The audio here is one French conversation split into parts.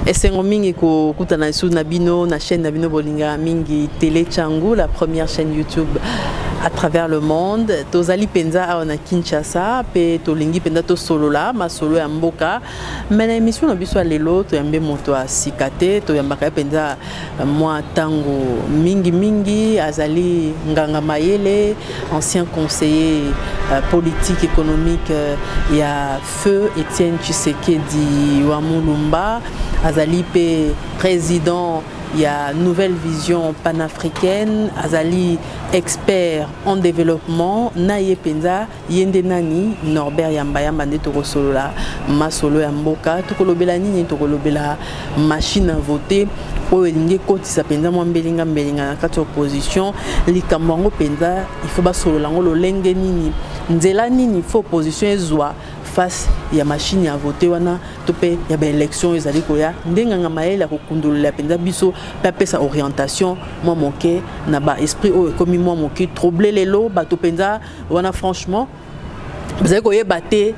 Esengo mingi ko kutana su nabino na chaîne nabino bolinga mingi Télé Tchangou, la première chaîne YouTube à travers le monde. Tozali penza na Kinshasa pe tolingi penza to solo la ma solo ya mboka. Mais na émission na biso lelo to yambe moto a sikate to yambaka penza moi tango mingi azali nganga mayele, ancien conseiller politique économique il y a feu Étienne Tshisekedi Wamulumba azali pe président il y a Nouvelle Vision panafricaine, azali expert en développement, naye penza yende nani Norbert Yambayamba nde toko solo la masolo ya mboka tokolobela nini tokolobela machine à voter oyo elingi ekotisa penza mwa mbelinga na kati opposition likambo yango penza il faut basolo lango lolenge nini nzela nini faut opposition ezwa face ya machine à voter wana topé ya ba élection ezali koya ndenganga maela ko kundula penza biso pa pesa orientation moi moké na ba esprit o comme moi moké troubler lelo ba to penza wana franchement vous avez koyeba te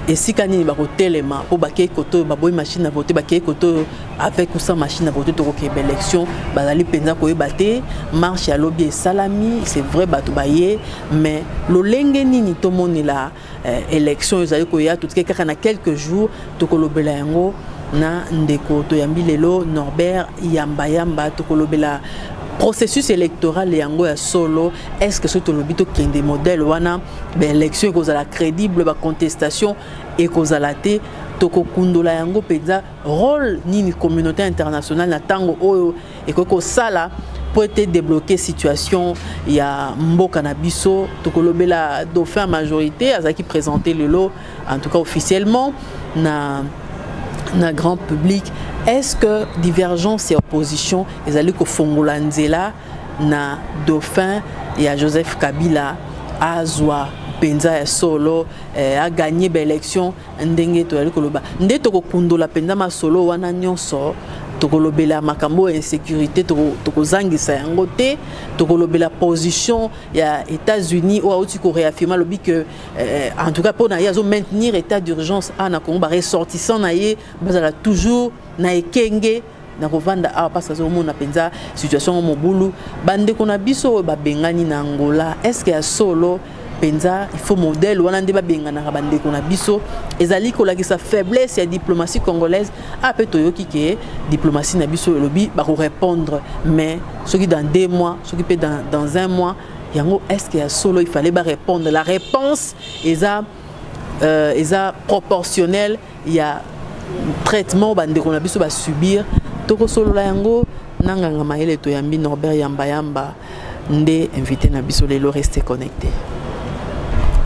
esika nini ba ko telema po ba ke koto ba boy machine à voter ba ke koto avec ou sans machine à voter to ko ba élection ba dali penza koyeba te marche ya lobby salami c'est vrai ba to baye mais lo lenge nini to monela élection ezali koya tout kaka na quelques jours to kolobela yango na ndeko to yambi lelo Norbert Yambayamba to kolobela processus électoral yango ya solo. Est-ce que ce tolobito qui des modèles wana ben élection cause la crédible ba contestation et cause la té toko kundola yango penza rôle ni communauté internationale na tango oyo et ko sala pour être débloquer situation il y a mboka na biso tokolobela dauphin majorité azaki présenter le lot en tout cas officiellement na grand public. Est-ce que divergence et opposition ils allaient ko fongola nzela na dauphin et à Joseph Kabila azwa penza ya solo a gagné l'élection ndenge to ali koloba nde to ko kundola penza ma solo wana nyonso tokolobela makambo insécurité tokozangisa yango te tokolobela position ya États-Unis ou auti ko réaffirmer lobi que en tout cas pour na yazo maintenir état d'urgence ana ko ba ressortissant na ye bazala toujours na ekenge na kovanda a parce que zo mona penza situation mobulu bande kona biso ba bengani na Angola. Est-ce que ya solo penza il faut modèle wana ndeba bengana ka bande kona biso ezali ko la sa faiblesse ya diplomatie congolaise a pe toyoki ke diplomatie na biso lobi ba ko répondre mais ce qui dans 2 mois ce qui peut dans 1 mois yango est-ce que ya solo il fallait ba répondre la réponse eza proportionnelle il y a traitement bande kona biso ba subir toko solo la yango nanganga maele to yambi Norbert Yambayamba nde invité na biso lelo rester connecté.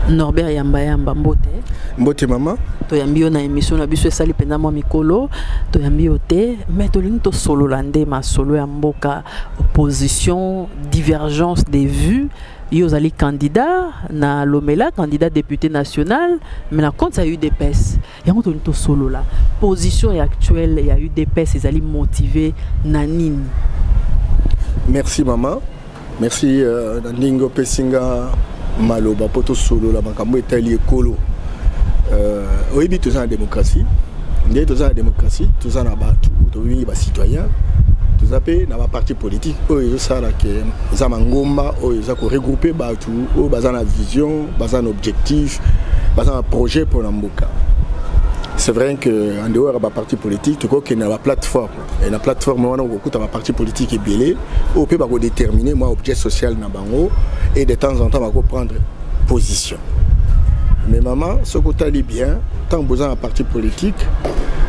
Norbert Yambayamba mbote maman to yambi na émission na biso esali penda mo mikolo to yambi ote mais to lingi to solo lande ma solo ya mboka opposition divergence des vues yozali candidat na Lomela candidat député national mais la compte ça a eu des pèses yango to lingi to solo la position actuelle il y a eu des pèses ezali motivé nanine. Merci maman, merci Ndingo Pesinga maloba poto solo la makambo etali ekolo oyebi toza na démocratie ndé toza na démocratie toza na bato toyebi ba citoyen toza pe na ba parti politique oyo sala ke za mangomba oyo za ko regrouper bato oyo baza na vision baza na objectif baza na projet pour la mboka. C'est vrai que en dehors de la parti politique, tu vois qu'il y a la plateforme. Et la plateforme, on a beaucoup de parti politique et belé. On peut déterminer moi objet social na bango et de temps en temps on va prendre position. Mais maman, ce que tu as dit bien, tant que vous avez un parti politique,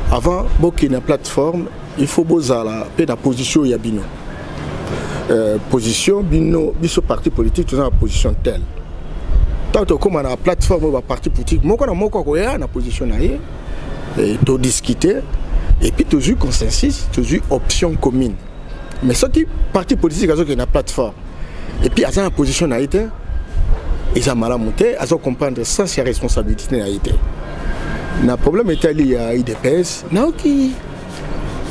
avant qu'il y ait une plateforme, il faut que vous ayez la position yabino. Position bino, biso parti politique, tu as une position telle. Tant que comme on a la plateforme ou la parti politique, moi quand on a une position naïe. Et tu discuter et puis tu as eu consensus, tu as eu option commune. Mais ce qui parti politique a une plateforme et puis à une position à été, ils ont mal monté, ils ont comprendre sans sa responsabilité à été. Le problème est lié à IDPS, qui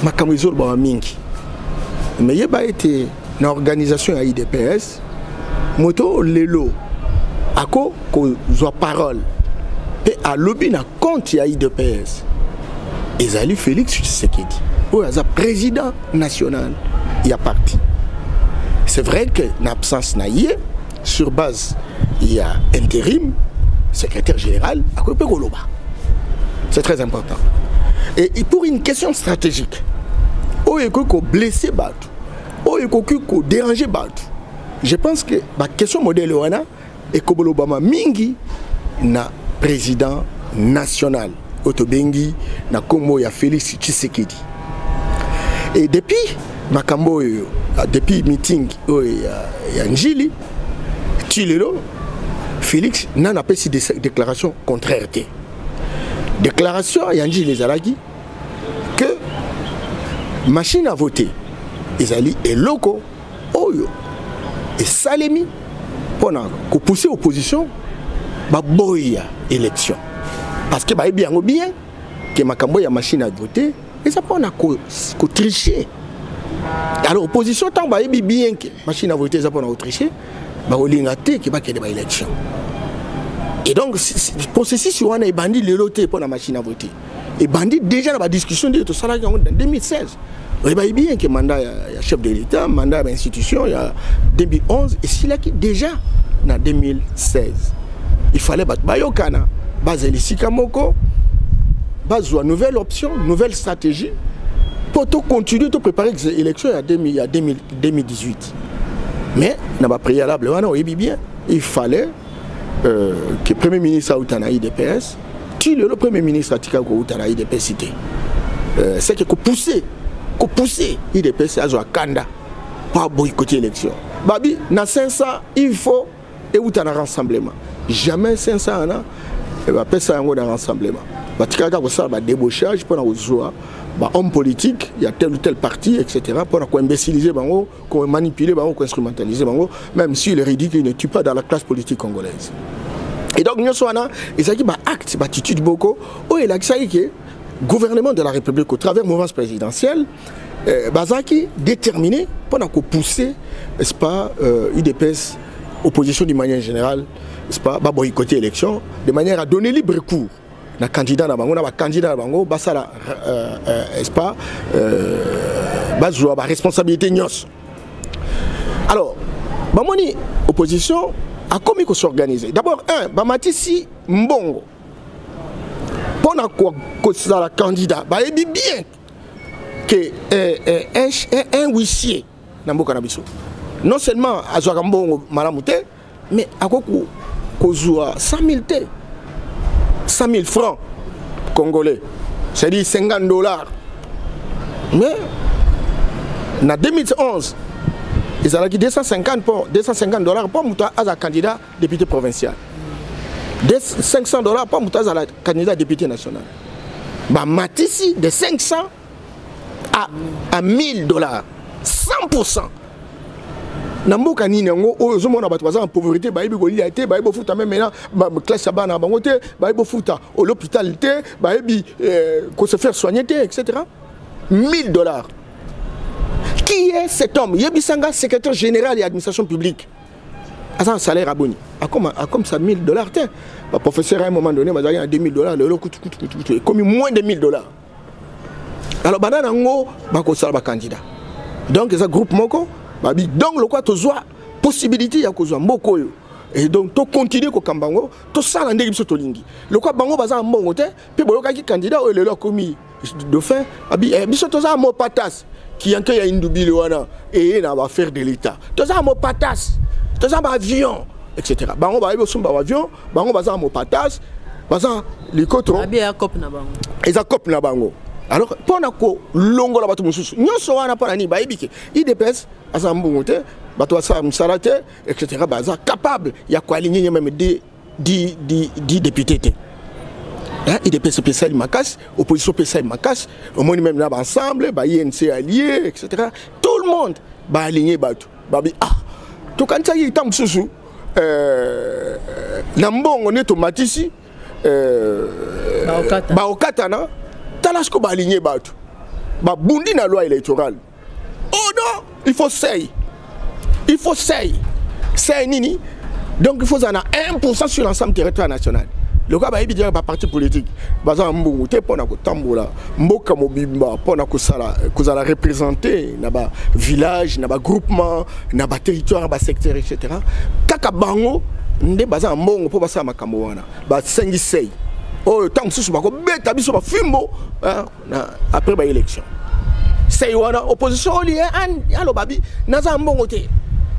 ma camisole ba mingi. Mais il y a été une organisation à IDPS, moto lelo, à quoi qu'on soit parole. Et à lobby na compte ya IDPS. Ezali Félix Tshisekedi. ou un président national, il y a parti. C'est vrai que l'absence naïe, sur base, il y a intérim, secrétaire général, à Kope Goloba. C'est très important. Et pour une question stratégique, où est-ce qu'on blessé Batou, où est-ce qu'on dérangé Batou, je pense que la question modèle est que Obama Mingi na président national, Otobengi, na Congo ya Félix Tshisekedi. Et depuis Makambo, depuis meeting ya Njili, Tilelo, Félix n'a pas fait des déclarations contraires. Déclaration ya Njili Zalagi que machine à voter, Ezali et loko, Oyo et Salemi, pendant qu'on poussait l'opposition, bah boya élection. Parce que bah bien que Makambo ya machine à voter, et ça pendant qu'on tricher. Alors l'opposition tant bah bien que machine à voter ça pendant tricher, bah on l'ingate qui va qu'il y ait des élections. Et donc le processus sur un bandit le loté pour la machine à voter. Et bandit déjà dans la discussion de tout ça là en 2016. Il y a bien que mandat chef de l'État, mandat d'institution, il y a 2011 et c'est là qui déjà en 2016. Il fallait battre Bayokana, baser les Sikamoko, baser une nouvelle option, nouvelle stratégie pour continuer de préparer les élections en 2018. Mais dans le préalable, il fallait que le Premier ministre Aoutana IDPS, le Premier ministre Atika Aoutana IDPS cité. C'est que pousser IDPS à Kanda pas boycotter l'élection. Babi, na 500, il faut et où tu as un rassemblement. Jamais 500 ans, et bah personne n'a un rassemblement. Bah tu as ça, bah débauchage pour nous jouer, bah homme politique, il y a tel ou tel parti, etc. Pour nous imbéciliser, qu'on manipuler, qu'on instrumentaliser, même si le ridicule ne tue pas dans la classe politique congolaise. Et donc nous sommes là, et ça qui bah acte, bah attitude beaucoup, oh il a que ça qui est gouvernement de la République au travers de la mouvance présidentielle, Bazaki déterminé pendant qu'on poussait, n'est-ce pas, IDPS, opposition d'une manière générale, n'est-ce pas, boycotter l'élection, de manière à donner libre cours. Na candidat na bango, na candidat na bango, basala, n'est-ce pas, bazoua, responsabilité nyos. Alors, bamoni opposition a comment qu'on s'organiser. D'abord, Bamatisi Mbongo. Pendant que ça la candidat, bah il dit bien que un huissier non seulement à Zouagambongo Malamouté, mais à Kozua 100 000 francs congolais, c'est-à-dire $50. Mais en 2011, ils ont dit $250 pour un candidat député provincial. $500 pour un candidat député national. Bah, Matissi, de 500 à $1000. 100%. Namboka ni nango ozo mona batwaza en pauvreté ba ibi a été ba ibo futa même maintenant classe ya bana bango te ba ibo futa au l'hôpital te ba ibi ko se faire soigner te etc. $1000. Qui est cet homme? Yebisanga, secrétaire général de l'administration publique. À un salaire abonné. À comme ça $1000 te. Le professeur à un moment donné m'a dit $2000 le coûte comme moins de $1000. Alors banana ngo ba ko sala ba candidat. Donc ça groupe moko donc le quoi tu as possibilité ya kozwa mboko yo et donc tu continuer ko kambango to sala ndenge biso to lingi le quoi bango baza mbongo te pe boyoka ki candidat o lelo komi dauphin biso to za mo patas qui en ya indubile wana et na va faire de l'état to za mo patas to za ba avion etc. bango ba ibo sumba avion bango baza mo patas baza likotro abia cop na bango eza cop na bango. Alors, pendant que l'ongo la bateau moussous, nous sommes pas ni baïbike. IDPS, à Zambouté, bateau ça Msalate, etc. Baza capable, il y a quoi aligner même 10 députés. IDPS spécial Makas, opposition spéciale Makas, au moins même là ensemble, bah INC allié, etc. Tout le monde va aligner bateau. Babi tout quand ça y est tam sous Nambong on est au Matisi, Baokatana. Talasko ba aligné batu. Ba bundi na loi électorale. Oh non, il faut sey. Il faut sey. Sey nini. Donc il faut en a 1% sur l'ensemble du territoire national. le gars va dire ba parti politique baza mbongo te pona ko tambola mboka mobimba pona ko sala ko za la représenter na ba village na ba groupement na ba territoire ba secteur etc. Kaka bango nde baza mbongo po basa makambo wana ba sengi sei oh tant susu ba ko beta biso ba fimbo après ba élection sei wana opposition li alo babi naza mbongo te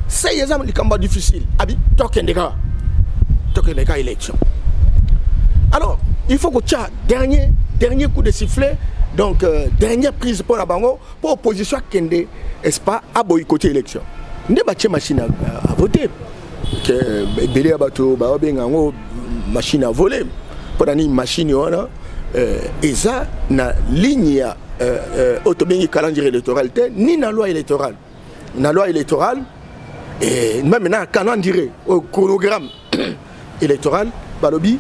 sei exam likamba difficile abi tokendeka élection. Alors, il faut que tu aies dernier coup de sifflet, donc dernière prise pour la bango, pour l'opposition kende, est-ce pas, à boycotter l'élection. N'est pas machine à voter. Que belé abato, machine à voler. Pour la machine, et ça, na ligne autobéni calendrier électoral, ni na loi électorale. Na loi électorale, et même na calendrier, au chronogramme électoral, balobi,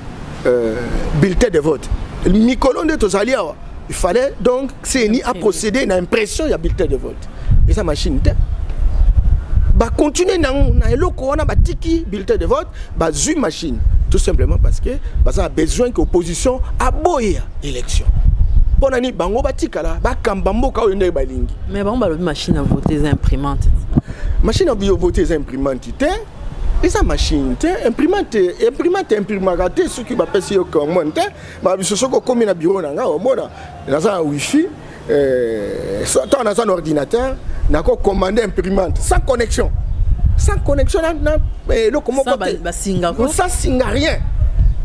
bulletin de vote. Mikolon de Tozalia, il fallait donc CNI à procéder à l'impression il y a bulletin de vote. Et sa machine, bah continuer dans l'éloko, on a tiki bulletin de vote, bah zu machine. Tout simplement parce que bah ça a besoin que l'opposition a boyé l'élection. Pour nani bango batika là, bah kambambo ka yende balingi. Mais bon balobi machine à voter les imprimantes. Machine à voter les imprimantes. Et sa machine, imprimante, ce qui va passer au commande, ce sont comme un bureau, dans un wifi, dans un ordinateur, on a commandé imprimante, sans connexion. Sans connexion, ça signe rien.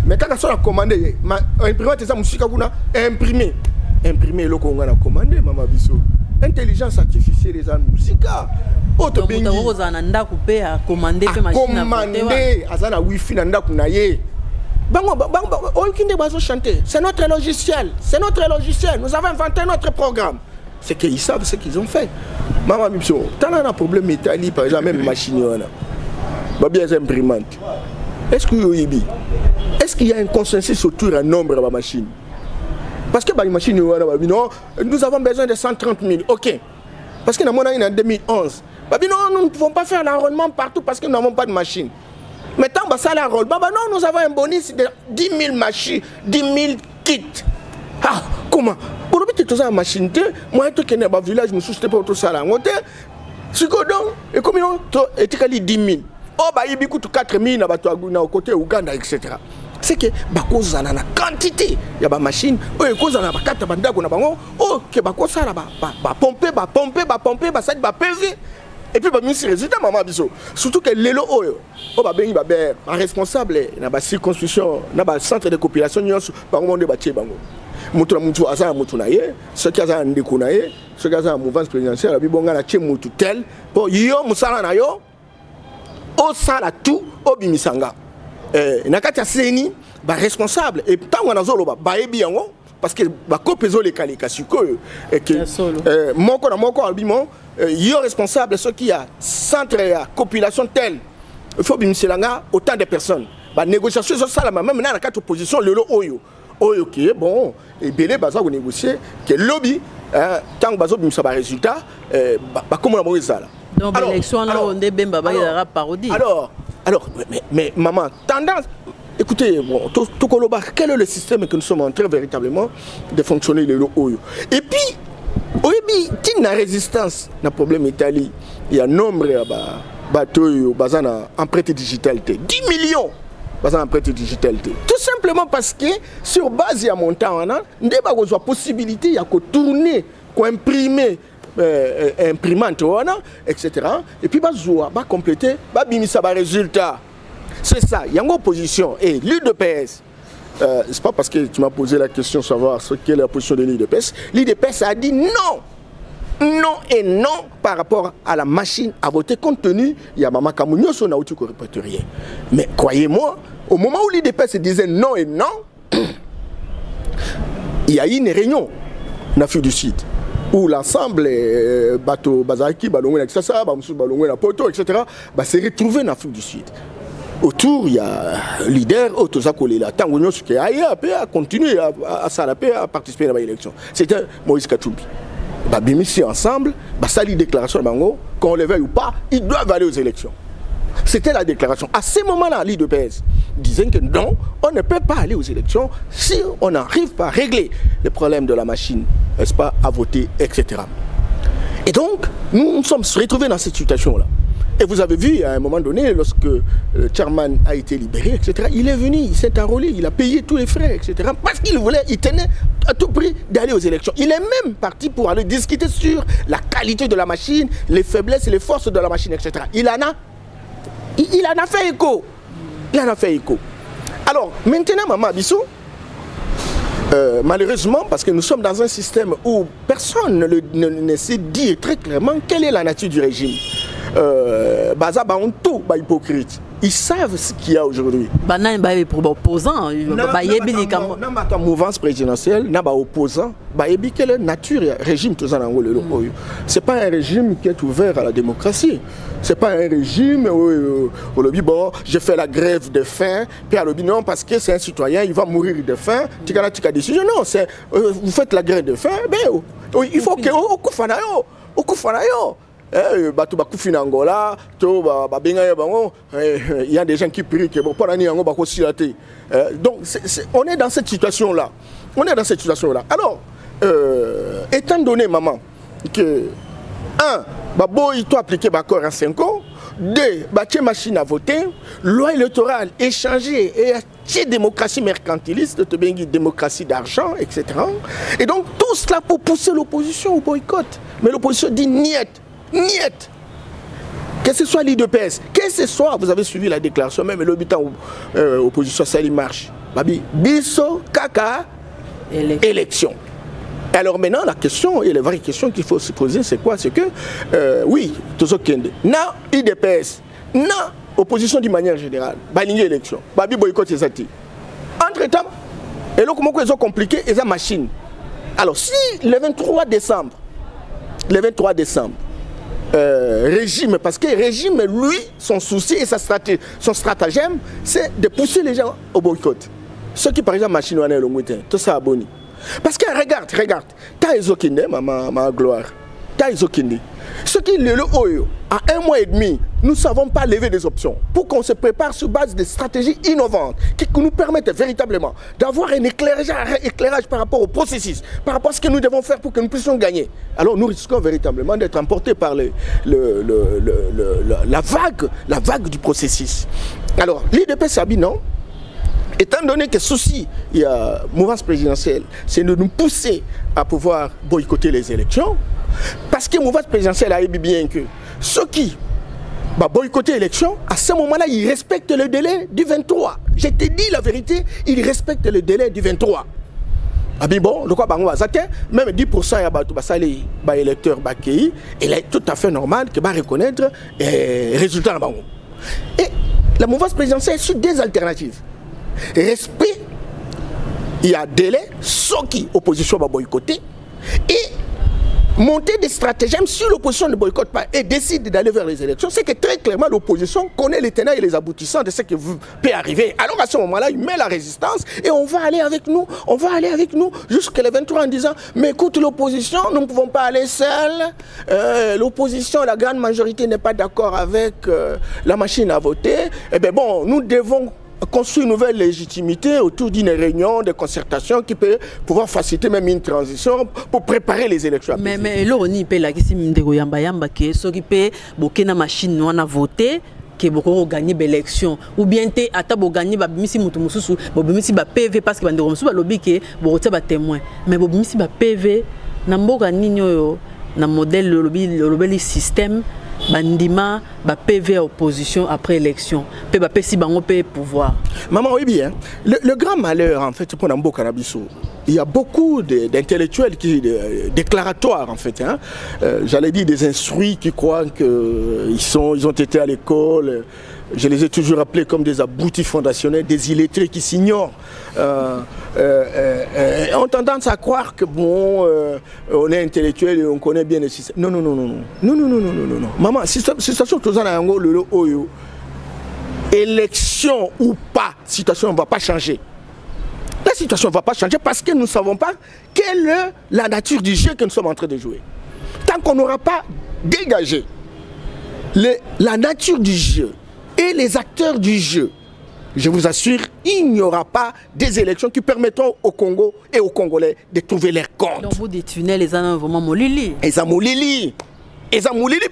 Mais quand on a commandé, imprimante, ça a imprimé. Imprimer le qu'on a commandé, maman Bissot. Intelligence artificielle, les musica. Auto bingi. Nanda coupé à commander pe machine à commander. Azana wifi nanda kunaye. Bango, on qui ne va pas chanter. C'est notre logiciel. C'est notre logiciel. Nous avons inventé notre programme. C'est qu'ils savent ce qu'ils ont fait. Maman Bissot, t'as un problème métallique, par exemple, même machine. Bien imprimante. Est-ce qu'il y a un consensus autour d'un nombre de machines? Parce que les machines, nous avons besoin de 130 000. Ok. Parce que nous avons en 2011. Nous ne pouvons pas faire l'enrôlement partout parce que nous n'avons pas de machine. Maintenant, ça l'enrôlement. Non, nous avons un bonus de 10 000 machines, 10 000 kits. Ah, comment? Pour le petit machine, moi, je suis dans un village, je suis pas tout ça. Si et comme ils ont 10 000. Oh, il y a 4 000 à côté Ouganda, etc. C'est que bako zana na quantité ya ba machine ko zana ba kata banda ko na bango que bako sala ba pomper ba site ba PV et puis ba ministre résultat maman biso surtout que lelo ba bengi ba ber responsable na ba circonscription na ba centre de population nyonso ba monde ba tie bango mutu asa mutu na ye ce qui asa ndeko na ye ce qui asa mouvance présidentielle bi bonga na tie mutu tel po yo musala na yo o sala tout obimisanga nakati CNI ba responsable et tant on a zolo ba ebi yango parce que ba kopezo les kalikasiko et que moko albimo yo responsable ce qui a centre ya population telle il faut bimiselanga autant de personnes ba négociation ça la même na kati opposition lelo oyo qui est bon et belé baza ko négocier que lobby tant bazo bimisa ba résultat ba comment la ezala. Donc l'élection là on est bien baba il parodie. Alors, mais maman, tendance, écoutez, bon, quel est le système que nous sommes en train véritablement de fonctionner le OYO? Et puis, il y a résistance, il y a problème Italie, il y a nombre de bateaux en prêt digitalité. 10 millions en prêt digitalité. Tout simplement parce que sur base de montant, il y a une possibilité de tourner, d'imprimer. Imprimante etc. Et puis va compléter bimisa ba résultat. C'est ça, il y a une opposition et l'UDPS. C'est pas parce que tu m'as posé la question de savoir quelle est la position de l'UDPS. L'UDPS a dit non. Non et non par rapport à la machine à voter compte tenu il y a maman Kamounio son auto répertorié. Mais croyez-moi, au moment où l'UDPS disait non et non, il y a eu une réunion en Afrique du Sud. Où l'ensemble, bateau Bazaki, Balongwe, etc., Balongwe, la Poto, etc., s'est retrouvé en Afrique du Sud. Autour, il y a un leader, Otozakolela, Tangounios, qui a continué à participer à l'élection. C'était Moïse Katumbi. Bimisi ensemble, ça les déclarations de Bango, qu'on le veuille ou pas, ils doivent aller aux élections. C'était la déclaration. À ce moment-là, l'IDPS disait que non, on ne peut pas aller aux élections si on n'arrive pas à régler les problèmes de la machine, n'est-ce pas, à voter, etc. Et donc, nous nous sommes retrouvés dans cette situation-là. Et vous avez vu, à un moment donné, lorsque le chairman a été libéré, etc., il est venu, il s'est enrôlé, il a payé tous les frais, etc., parce qu'il voulait, il tenait à tout prix d'aller aux élections. Il est même parti pour aller discuter sur la qualité de la machine, les faiblesses et les forces de la machine, etc. Il en a fait écho. Il en a fait écho. Alors, maintenant, Maman Bissou, malheureusement, parce que nous sommes dans un système où personne ne sait dire très clairement quelle est la nature du régime. Baza ba on tout ba hypocrite. Ils savent ce qu'il y a aujourd'hui. Banan ba pour opposant, ba yebi ni kam. Na ba mouvance présidentielle, na ba opposant, ba yebi quelle nature régime tout ça dans le c'est pas un régime qui est ouvert à la démocratie. C'est pas un régime où le bon, je fais la grève de faim, puis à le non parce que c'est un citoyen, il va mourir de faim, tu as décision. Non, c'est vous faites la grève de faim, ben il faut que au kufanayo. Il y a des gens qui prient que donc on est dans cette situation-là. Alors, étant donné, maman, que 1, il doit appliquer l'accord à 5 ans, 2, la machine à voter, loi électorale échangée et démocratie mercantiliste, démocratie d'argent, etc. Et donc tout cela pour pousser l'opposition au boycott. Mais l'opposition dit niet. Niet. Que ce soit l'IDPS, que ce soit, vous avez suivi la déclaration, même le but en opposition, ça y marche. Babi, biso, kaka, élection. Alors maintenant, la question, et la vraie question qu'il faut se poser, c'est quoi? C'est que, oui, tout ce qui est na IDPS, na opposition d'une manière générale, baligner élection, babi boycott c'est ça. Entre-temps, et là, comment ils ont compliqué, ils ont machine. Alors, si le 23 décembre, régime, parce que régime, lui, son souci et son stratagème, c'est de pousser les gens au boycott. Ceux qui, par exemple, machine, tout ça abonné. Parce que regarde, t'as Ezokinde, ma gloire, t'as Ezokinde. Ce qui le Oyo, à 1 mois et demi, nous ne savons pas lever des options pour qu'on se prépare sur base de stratégies innovantes qui nous permettent véritablement d'avoir un éclairage par rapport au processus, par rapport à ce que nous devons faire pour que nous puissions gagner. Alors nous risquons véritablement d'être emportés par la vague du processus. Alors l'IDP Sabi, non? Étant donné que ceci, il y a mouvance présidentielle, c'est de nous pousser à pouvoir boycotter les élections, parce que mouvance présidentielle a dit bien que ceux qui boycotter l'élection, à ce moment-là, ils respectent le délai du 23. Je te dis la vérité, ils respectent le délai du 23. Ah bien bon, même 10% des électeurs il est tout à fait normal que reconnaître les résultats. Et la mouvance présidentielle est sur des alternatives. Respect, il y a délai, ceux qui opposition va boycotter et monter des stratagèmes sur l'opposition ne boycotte pas et décide d'aller vers les élections. C'est que très clairement l'opposition connaît les tenants et les aboutissants de ce qui peut arriver. Alors à ce moment-là, il met la résistance et on va aller avec nous, jusqu'à le 23 en disant mais écoute l'opposition, nous ne pouvons pas aller seuls. L'opposition, la grande majorité n'est pas d'accord avec la machine à voter. Eh bien bon, nous devons construire une nouvelle légitimité autour d'une réunion de concertation qui peut pouvoir faciliter même une transition pour préparer les élections. Mais l'ONU peut la question de yamba que ceux qui peut bokena machine non à voter que beaucoup gagner l'élection ou bien te atabo gagner ba bimisi mutu mususu bo bimisi ba PV parce que bandeko mususu ba lobby que bo ba témoin mais bo bimisi ba PV na mboka ninyo yo na modèle lobby système bandima ba PV opposition après élection pe ba pesi bango pe pouvoir. Maman oui bien le grand malheur en fait pour Nambo Kanabiso, il y a beaucoup d'intellectuels qui déclaratoires en fait hein? J'allais dire des instruits qui croient que ils ont été à l'école. Je les ai toujours appelés comme des aboutis fondationnels, des illettrés qui s'ignorent. On tendance à croire que bon, on est intellectuel et on connaît bien le système. Non. Maman, situation tout ça le oyo. Élection ou pas, situation ne va pas changer. La situation ne va pas changer parce que nous ne savons pas quelle est la nature du jeu que nous sommes en train de jouer. Tant qu'on n'aura pas dégagé la nature du jeu, et les acteurs du jeu, je vous assure, il n'y aura pas des élections qui permettront au Congo et aux Congolais de trouver leur compte. Donc vous détenez les gens vraiment molili. Les amolili.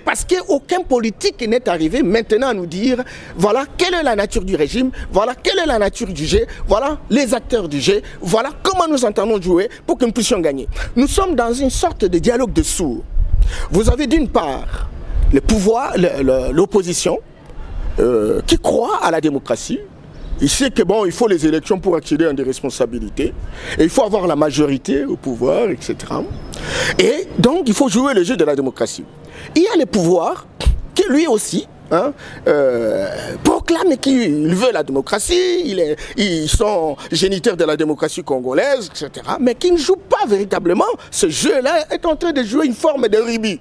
Parce qu'aucun politique n'est arrivé maintenant à nous dire voilà quelle est la nature du régime, voilà quelle est la nature du jeu, voilà les acteurs du jeu, voilà comment nous entendons jouer pour que nous puissions gagner. Nous sommes dans une sorte de dialogue de sourds. Vous avez d'une part le pouvoir, l'opposition qui croit à la démocratie. Il sait que bon, il faut les élections pour accéder à des responsabilités. Et il faut avoir la majorité au pouvoir, etc. Et donc, il faut jouer le jeu de la démocratie. Il y a le pouvoir qui, lui aussi, proclame qu'il veut la démocratie, ils sont géniteurs de la démocratie congolaise, etc. Mais qui ne joue pas véritablement. Ce jeu-là est en train de jouer une forme de rugby.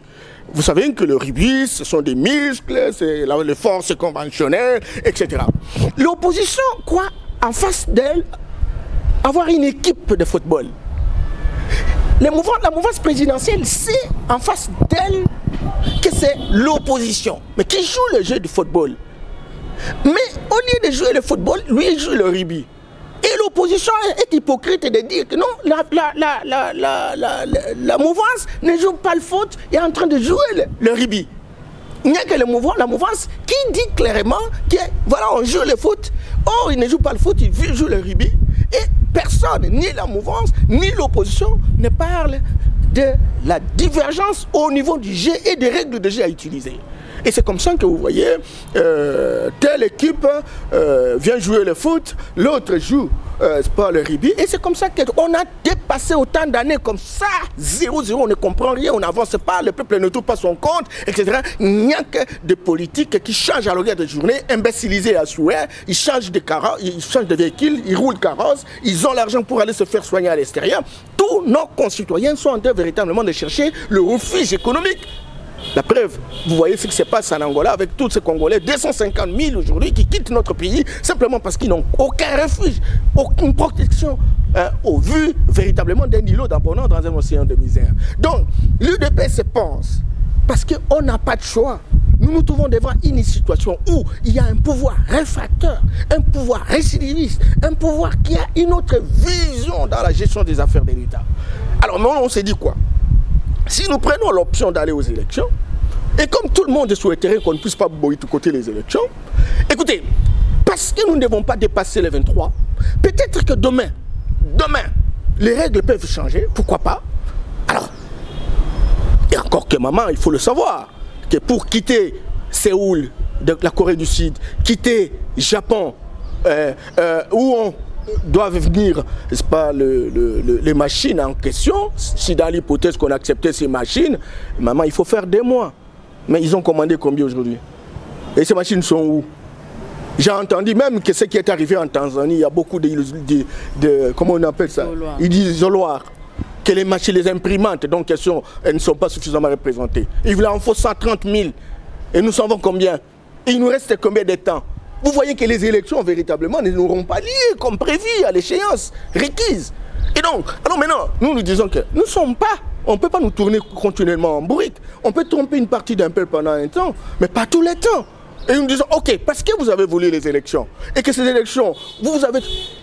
Vous savez que le rugby, ce sont des muscles, c'est les forces conventionnelles, etc. L'opposition croit en face d'elle avoir une équipe de football. La mouvance présidentielle sait en face d'elle que c'est l'opposition, mais qui joue le jeu du football. Mais au lieu de jouer le football, lui il joue le rugby. Et l'opposition est hypocrite de dire que non, la mouvance ne joue pas le foot, elle est en train de jouer le rugby. Il n'y a que la mouvance qui dit clairement que voilà, on joue le foot, or il ne joue pas le foot, il joue le rugby. Et personne, ni la mouvance, ni l'opposition, ne parle de la divergence au niveau du jeu et des règles de jeu à utiliser. Et c'est comme ça que vous voyez, telle équipe vient jouer le foot, l'autre joue pas le rugby. Et c'est comme ça qu'on a dépassé autant d'années comme ça, 0-0, on ne comprend rien, on n'avance pas, le peuple ne trouve pas son compte, etc. Il n'y a que des politiques qui changent à longueur de journée, imbécilisés à souhait, ils changent de véhicule, ils roulent carrosse, ils ont l'argent pour aller se faire soigner à l'extérieur. Tous nos concitoyens sont en train véritablement de chercher le refuge économique. La preuve, vous voyez ce qui se passe en Angola avec tous ces Congolais, 250 000 aujourd'hui qui quittent notre pays simplement parce qu'ils n'ont aucun refuge, aucune protection au vu véritablement d'un îlot d'abondance dans un océan de misère. Donc, l'UDP se pense parce qu'on n'a pas de choix. Nous nous trouvons devant une situation où il y a un pouvoir réfracteur, un pouvoir récidiviste, un pouvoir qui a une autre vision dans la gestion des affaires de l'État. Alors, nous, on s'est dit quoi? Si nous prenons l'option d'aller aux élections, et comme tout le monde souhaiterait qu'on ne puisse pas boycotter les élections, écoutez, parce que nous ne devons pas dépasser les 23, peut-être que demain, les règles peuvent changer, pourquoi pas? Alors, et encore que maman, il faut le savoir, que pour quitter Séoul, de la Corée du Sud, quitter Japon, où on doivent venir, n'est-ce pas, les machines en question. Si dans l'hypothèse qu'on acceptait ces machines, maman, il faut faire 2 mois. Mais ils ont commandé combien aujourd'hui? Et ces machines sont où? J'ai entendu même que ce qui est arrivé en Tanzanie, il y a beaucoup de comment on appelle ça? Ils disent isoloirs. Que les machines, les imprimantes, donc elles ne sont pas suffisamment représentées. Il en faut 130 000. Et nous savons combien? Il nous reste combien de temps? Vous voyez que les élections, véritablement, ne n'auront pas lieu comme prévu à l'échéance requise. Et donc, alors maintenant, nous disons que nous ne sommes pas, on ne peut pas nous tourner continuellement en bourrique. On peut tromper une partie d'un peuple pendant un temps, mais pas tous les temps. Et nous disons, ok, parce que vous avez voulu les élections, et que ces élections, vous avez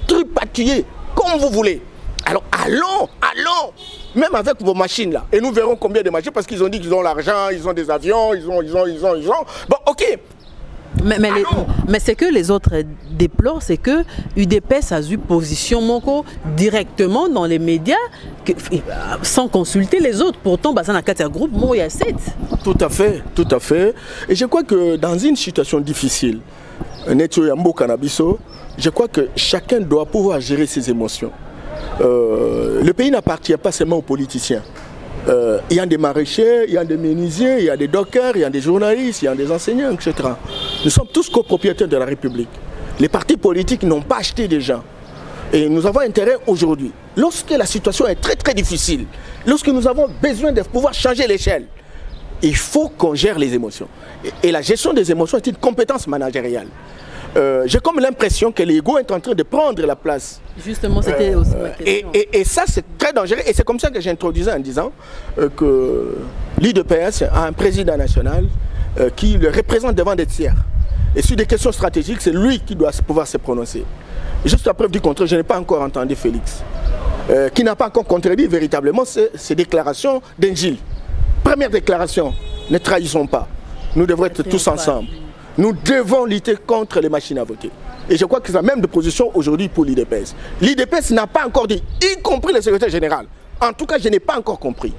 tripatouillé comme vous voulez. Alors allons, même avec vos machines là, et nous verrons combien de machines, parce qu'ils ont dit qu'ils ont l'argent, ils ont des avions, ils ont. Bon, ok. Mais ce que les autres déplorent, c'est que UDPS a eu position Moko directement dans les médias sans consulter les autres. Pourtant, dans un 4 groupe, il y a 7. Tout à fait. Et je crois que dans une situation difficile, je crois que chacun doit pouvoir gérer ses émotions. Le pays n'appartient pas seulement aux politiciens. Il y a des maraîchers, il y a des menuisiers, il y a des dockers, il y a des journalistes, il y a des enseignants, etc. Nous sommes tous copropriétaires de la République. Les partis politiques n'ont pas acheté des gens. Et nous avons intérêt aujourd'hui, lorsque la situation est très très difficile, lorsque nous avons besoin de pouvoir changer l'échelle, il faut qu'on gère les émotions. Et la gestion des émotions est une compétence managériale. J'ai comme l'impression que l'ego est en train de prendre la place. Justement, c'était aussi ma question. Et ça, c'est très dangereux. Et c'est comme ça que j'introduisais en disant que l'UDPS a un président national qui le représente devant des tiers. Et sur des questions stratégiques, c'est lui qui doit pouvoir se prononcer. Juste à preuve du contraire, je n'ai pas encore entendu Félix, qui n'a pas encore contredit véritablement ces déclarations d'Engil. Première déclaration, ne trahissons pas. Nous devons être tous ensemble. Nous devons lutter contre les machines à voter. Et je crois que c'est la même position aujourd'hui pour l'IDPS. L'IDPS n'a pas encore dit, y compris le secrétaire général, en tout cas je n'ai pas encore compris,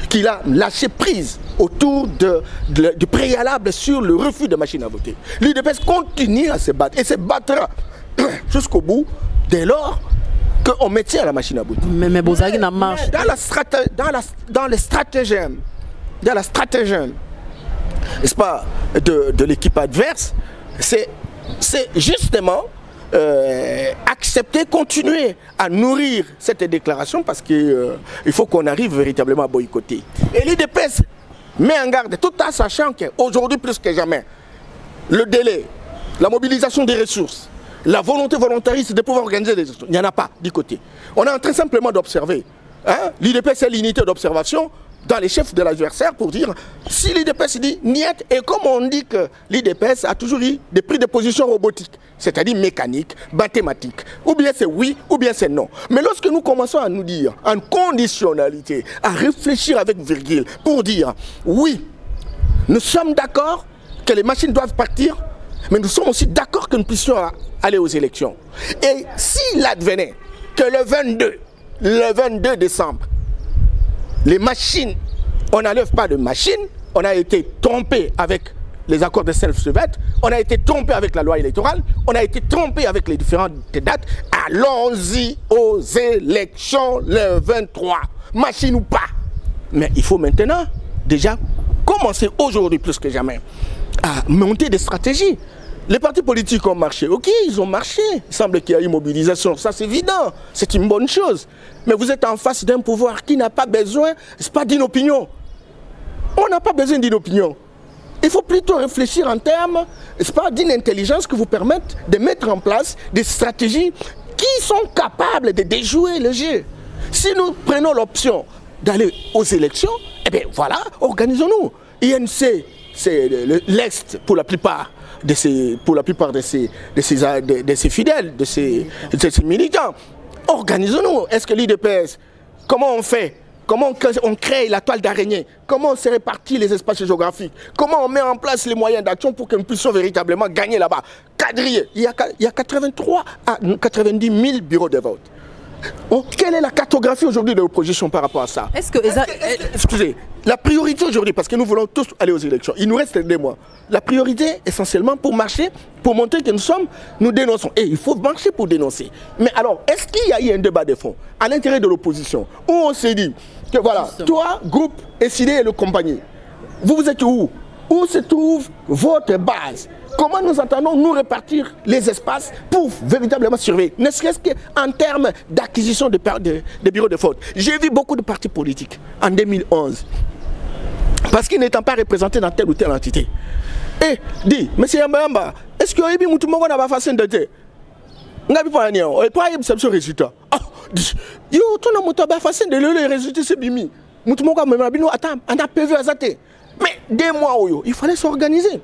qu'il a lâché prise autour du préalable sur le refus de machines à voter. L'IDPS continue à se battre et se battra jusqu'au bout dès lors qu'on maintient la machine à voter. Mais Bozagi n'a marche. Dans les stratagèmes, n'est-ce pas, de l'équipe adverse, c'est justement accepter, continuer à nourrir cette déclaration parce qu'il faut qu'on arrive véritablement à boycotter. Et l'IDPS met en garde tout en sachant qu'aujourd'hui plus que jamais, le délai, la mobilisation des ressources, la volonté volontariste de pouvoir organiser des élections, il n'y en a pas du côté. On est en train simplement d'observer. Hein? L'IDPS est l'unité d'observation dans les chefs de l'adversaire pour dire si l'IDPS dit niet, et comme on dit que l'IDPS a toujours eu des prises de position robotiques, c'est-à-dire mécaniques, mathématiques, ou bien c'est oui, ou bien c'est non. Mais lorsque nous commençons à nous dire en conditionnalité, à réfléchir avec virgule pour dire oui, nous sommes d'accord que les machines doivent partir, mais nous sommes aussi d'accord que nous puissions aller aux élections. Et s'il advenait que le 22 décembre, les machines, on n'enlève pas de machines, on a été trompé avec les accords de Self-Suvet, on a été trompé avec la loi électorale, on a été trompé avec les différentes dates. Allons-y aux élections le 23, machine ou pas. Mais il faut maintenant déjà commencer aujourd'hui plus que jamais à monter des stratégies. Les partis politiques ont marché, ok, ils ont marché. Il semble qu'il y a eu mobilisation, ça c'est évident, c'est une bonne chose. Mais vous êtes en face d'un pouvoir qui n'a pas besoin, c'est pas d'une opinion. On n'a pas besoin d'une opinion. Il faut plutôt réfléchir en termes, c'est pas d'une intelligence qui vous permette de mettre en place des stratégies qui sont capables de déjouer le jeu. Si nous prenons l'option d'aller aux élections, eh bien voilà, organisons-nous. INC, c'est l'Est pour la plupart de ces fidèles, de ces militants. Organisons-nous. Est-ce que l'IDPS, comment on fait? Comment on crée la toile d'araignée? Comment on se répartit les espaces géographiques? Comment on met en place les moyens d'action pour que nous puissions véritablement gagner là-bas? Quadriller. Il y a 83 à 90 000 bureaux de vote. Quelle est la cartographie aujourd'hui de l'opposition par rapport à ça? Excusez, la priorité aujourd'hui, parce que nous voulons tous aller aux élections, il nous reste 2 mois. La priorité, essentiellement, pour marcher, pour montrer que nous dénonçons. Et il faut marcher pour dénoncer. Mais alors, est-ce qu'il y a eu un débat de fond à l'intérieur de l'opposition où on s'est dit que voilà, toi, groupe, SID et le compagnie, vous êtes où? Où se trouve votre base? Comment nous entendons nous répartir les espaces pour véritablement surveiller, ne serait-ce qu'en termes d'acquisition de bureaux de vote. J'ai vu beaucoup de partis politiques en 2011, parce qu'ils n'étant pas représentés dans telle ou telle entité. Et dit, monsieur Yamba, est-ce que vous avez dit que vous avez fait de thé? Vous n'avez pas dit, vous n'avez pas eu ce résultat. Vous avez fait de résultat, c'est bimi. Vous avez prévu à zater. Mais 2 mois, il fallait s'organiser.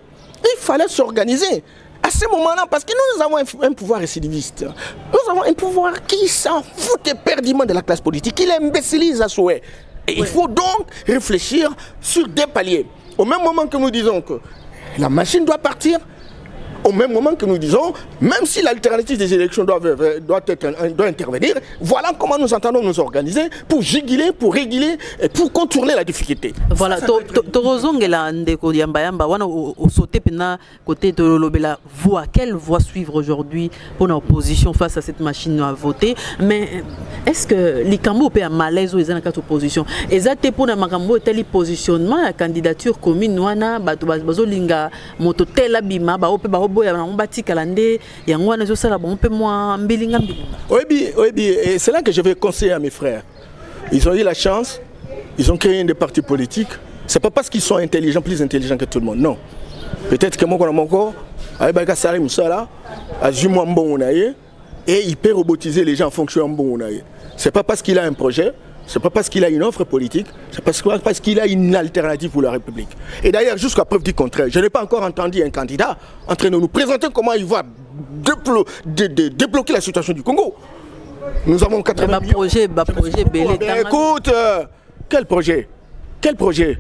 Il fallait s'organiser à ce moment-là parce que nous avons un pouvoir récidiviste. Nous avons un pouvoir qui s'en fout éperdument de la classe politique, qui l'imbécilise à souhait. Et il faut donc réfléchir sur des paliers. Au même moment que nous disons que la machine doit partir, au même moment que nous disons, même si l'alternative des élections doit intervenir, voilà comment nous entendons nous organiser pour juguler, pour réguler et pour contourner la difficulté. Voilà, Torozongela Ndeko Yamba, wana au sauté pena côté de l'Olobela, voix, quelle voie suivre aujourd'hui pour l'opposition face à cette machine à voter? Mais est-ce que les Cambo peut un malaise ou les années opposition? Exact pour la Makambo tel positionnement la candidature commune wana bazolinga moto tel abima ba oui, et c'est là que je vais conseiller à mes frères. Ils ont eu la chance, ils ont créé des partis politiques. C'est pas parce qu'ils sont intelligents, plus intelligents que tout le monde, non. Peut-être que moi, et il peut robotiser les gens en fonction de bon. C'est pas parce qu'il a un projet C'est pas parce qu'il a une offre politique, c'est parce qu'il a une alternative pour la République. Et d'ailleurs, jusqu'à preuve du contraire, je n'ai pas encore entendu un candidat en train de nous présenter comment il va débloquer la situation du Congo. Nous avons 80 millions. Projet belé. Écoute, quel projet? Quel projet?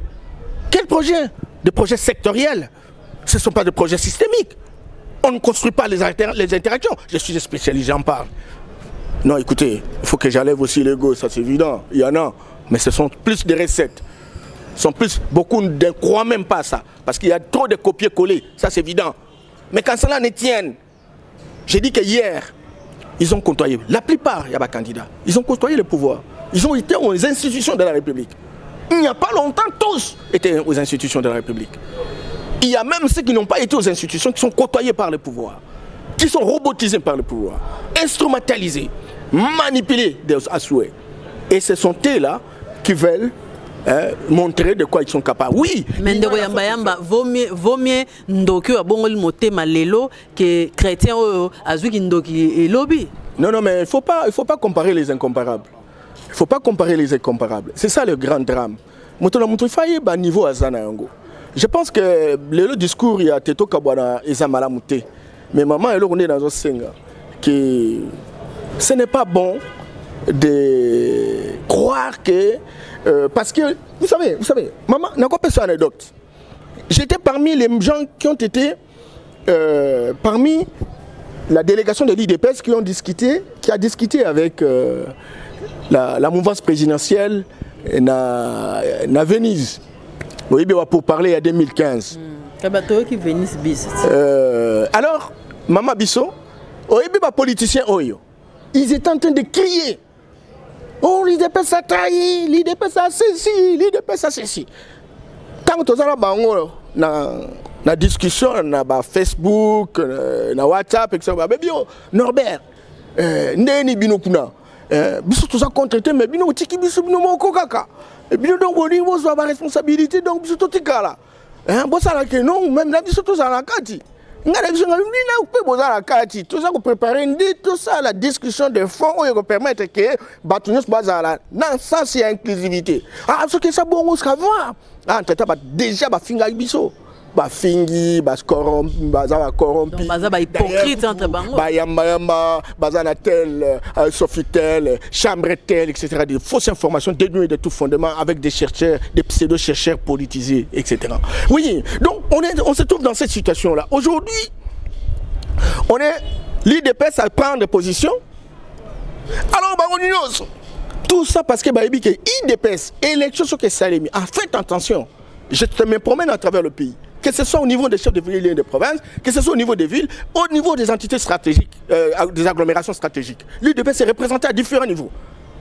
Quel projet? Des projets sectoriels. Ce ne sont pas des projets systémiques. On ne construit pas les interactions. Je suis spécialisé, j'en parle. Non, écoutez, il faut que j'enlève aussi l'ego, ça c'est évident. Il y en a, mais ce sont plus des recettes. Beaucoup ne croient même pas à ça. Parce qu'il y a trop de copier-coller, ça c'est évident. Mais quand cela ne tienne, j'ai dit que hier, ils ont côtoyé, la plupart, il y a des candidats, ils ont côtoyé le pouvoir. Ils ont été aux institutions de la République. Il n'y a pas longtemps, tous étaient aux institutions de la République. Il y a même ceux qui n'ont pas été aux institutions, qui sont côtoyés par le pouvoir, qui sont robotisés par le pouvoir, instrumentalisés, manipulés à souhait. Et ce sont eux-là qui veulent montrer de quoi ils sont capables. Oui. Mais vaut mieux ndoki wa bongo motema lelo que chrétien azuki ndoki lobby. Non, mais il faut pas comparer les incomparables. Il ne faut pas comparer les incomparables. C'est ça le grand drame. Niveau je pense que le discours, il y a Teto Kabwana et Zamala Mouté. Mais maman, elle est dans un senga que ce n'est pas bon de croire que... parce que, vous savez, maman, n'a pas une anecdote. J'étais parmi les gens qui ont été parmi la délégation de l'IDPS qui a discuté avec la mouvance présidentielle na Venise. Oui, pour parler en 2015. Alors, Maman Bisso, les politiciens, ils étaient en train de crier. Oh, l'IDPS a trahi, l'IDPS a ceci, l'IDPS a ceci. Tant que tu as na discussion, na Facebook, na WhatsApp, etc. Norbert, Ndeni Binokuna, biso tout ça contre mais bino tiki biso bino moko kaka. Et bino donc on dit vous avez responsabilité donc biso tout tikala. Hein, bon ça là que non, même la biso tout ça la kati. Ngala biso ngala ni na poser la kati. Tout ça qu'on préparer tout ça la discussion de fond qui permettre que batunyos bazala dans ça c'est inclusivité. Ah ce que ça bon on se voir. Ah tata déjà ba finga biso. Ba fingi, ba corrompi, ba hypocrite entre bango. Ba yamba, bazana tel, sofitel, chambre tel, etc. Des fausses informations dénuées de tout fondement avec des chercheurs, des pseudo-chercheurs politisés, etc. Oui, donc on se trouve dans cette situation-là. Aujourd'hui, on est l'IDPS à prendre des positions. Alors, tout ça parce que l'IDPS, élection sur que ça les mis. Faites attention, je me promène à travers le pays. Que ce soit au niveau des chefs de ville et de province, que ce soit au niveau des villes, au niveau des entités stratégiques, des agglomérations stratégiques. L'UDPS est représenté à différents niveaux.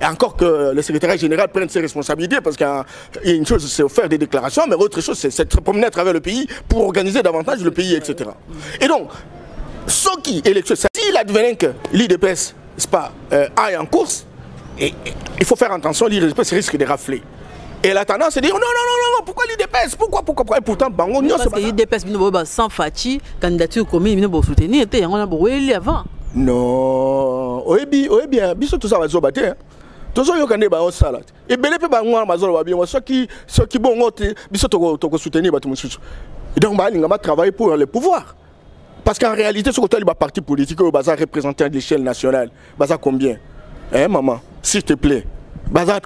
Et encore que le secrétaire général prenne ses responsabilités, parce qu'il y a une chose, c'est faire des déclarations, mais autre chose, c'est se promener à travers le pays pour organiser davantage le pays, etc. Et donc, ce qui élection, s'il advenait que l'UDPS aille en course, il faut faire attention, l'UDPS risque de rafler. Et la tendance c'est de dire non, pourquoi l'IDPS? Pourquoi? Et pourtant, Bango, parce que l'IDPS, sans Fachi, candidature commune, il faut soutenir, on a avant. Non, oui bien, tout ça va se battre. Tout ça, il y a un salade. Et bien, les gens ceux qui vont soutenir, et donc, on va travailler pour le pouvoir. Parce qu'en réalité, ce côté, il y a un parti politique qui est représenté à l'échelle nationale. Combien? Hein, maman, s'il te plaît,